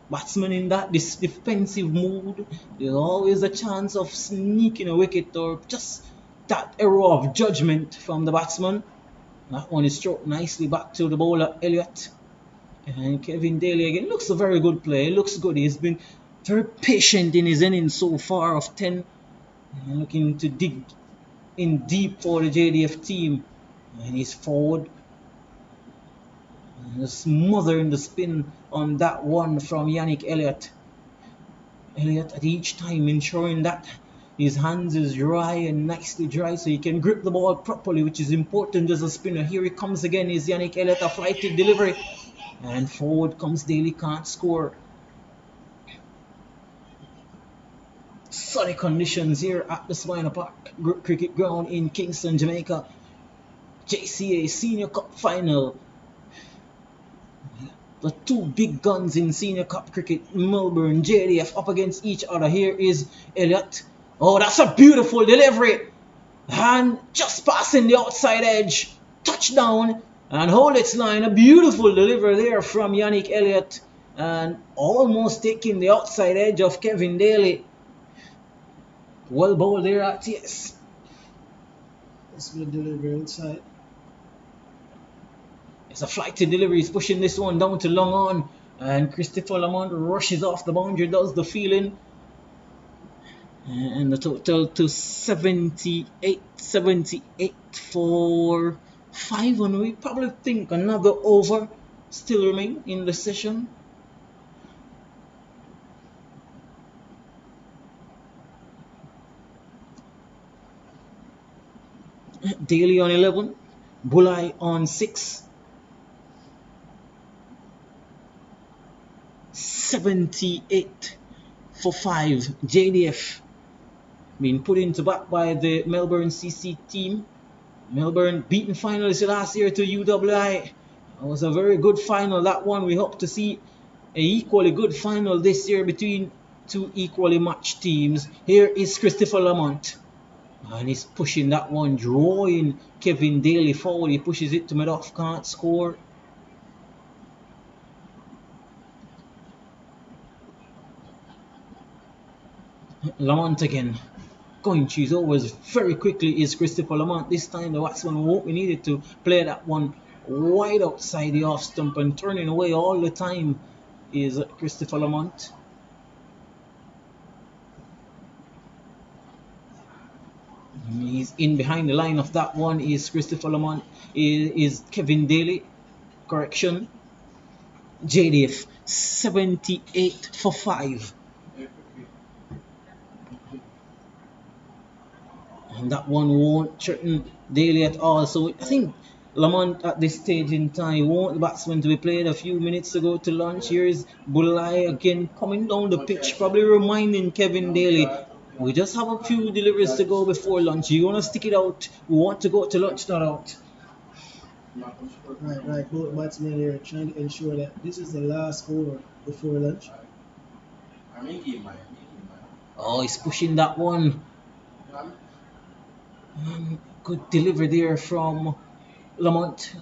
Batsmen in that defensive mood, there's always a chance of sneaking a wicket or just that error of judgment from the batsman. That one is stroked nicely back to the bowler, Elliott. And Kevin Daly again looks a very good player. He looks good. He's been very patient in his innings so far of 10. And looking to dig in deep for the JDF team. And he's forward. Smothering the spin on that one from Yannick Elliott. Elliott at each time ensuring that his hands is dry and nicely dry so he can grip the ball properly, which is important as a spinner. Here he comes again, is Yannick Elliott, a flighted delivery. And forward comes Daly, can't score. Sunny conditions here at the Sabina Park Cricket Ground in Kingston, Jamaica. JCA Senior Cup Final. The two big guns in Senior Cup cricket, Melbourne, JDF up against each other. Here is Elliott. Oh, that's a beautiful delivery. And just passing the outside edge. Touchdown and hold its line. A beautiful delivery there from Yannick Elliott. And almost taking the outside edge of Kevin Daly. Well bowled there at yes. That's good delivery inside. It's a flighted delivery. He's pushing this one down to long on. And Christopher Lamont rushes off the boundary, does the fielding. And the total to 78 for 5. And we probably think another over still remain in the session. Daly on 11. Bulai on 6. 78 for 5. JDF being put into bat by the Melbourne CC team. Melbourne beaten finalists last year to UWI. It was a very good final, that one. We hope to see an equally good final this year between two equally matched teams. Here is Christopher Lamont. And he's pushing that one, drawing Kevin Daly forward. He pushes it to mid-off, can't score. Lamont again. Going cheese overs very quickly is Christopher Lamont. This time the batsman won't be needed to play that one wide outside the off stump, and turning away all the time is Christopher Lamont. He's in behind the line of that one is Christopher Lamont, is Kevin Daly. Correction. JDF 78 for 5. and that one won't threaten Daly at all. So I think Lamont at this stage in time won't the batsman to be played a few minutes ago to launch. Here is Bulai again coming down the pitch, probably reminding Kevin Daly, we just have a few deliveries to go before lunch. You want to stick it out? We want to go to lunch, not out. Right. Both batsmen here trying to ensure that this is the last over before lunch. Oh, he's pushing that one. Good delivery there from Lamont.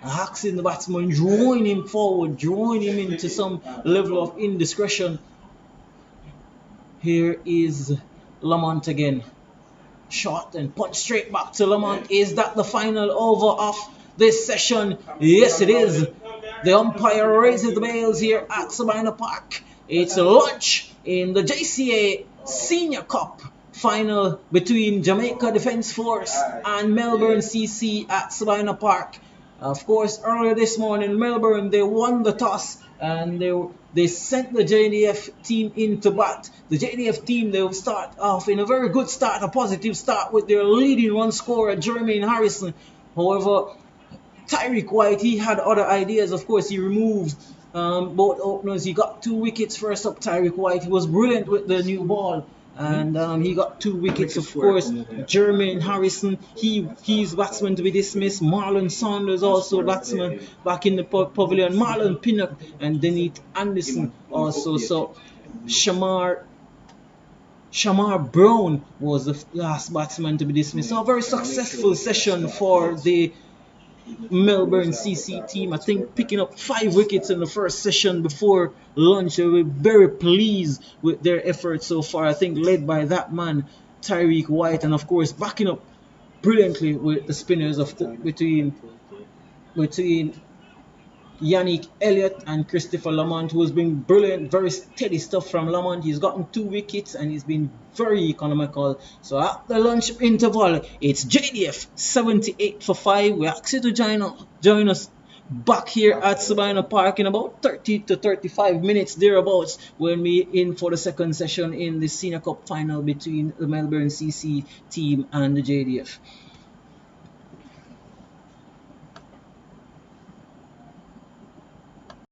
Axing the batsman, drawing him forward, drawing him into some level of indiscretion. Here is Lamont again. Shot and punch straight back to Lamont. Is that the final over of this session? Yes, it is. The umpire raises the bails here at Sabina Park. It's lunch in the JCA Senior Cup final between Jamaica Defence Force and Melbourne CC at Sabina Park. Of course, earlier this morning, Melbourne, they won the toss and they sent the JDF team into bat. The JDF team, they will start off in a very good start, a positive start with their leading run scorer, Jermaine Harrison. However, Tyreek White, he had other ideas. Of course, he removed both openers. He got 2 wickets first up, Tyreek White. He was brilliant with the new ball. And he got 2 wickets, of course. Jermaine Harrison, he's batsman to be dismissed. Marlon Saunders also batsman back in the pavilion. Marlon Pinnock and Denise Anderson also. So Shamar Brown was the last batsman to be dismissed. So a very successful session for the Melbourne CC team. I think picking up 5 wickets in the first session before lunch. They were very pleased with their efforts so far. I think led by that man Tyreek White, and of course backing up brilliantly with the spinners of between Yannick Elliott and Christopher Lamont, who has been brilliant, very steady stuff from Lamont. He's gotten 2 wickets and he's been very economical. So at the lunch interval, it's JDF 78 for 5. We ask you to join us back here at Sabina Park in about 30 to 35 minutes thereabouts when we in for the second session in the Senior Cup final between the Melbourne CC team and the JDF.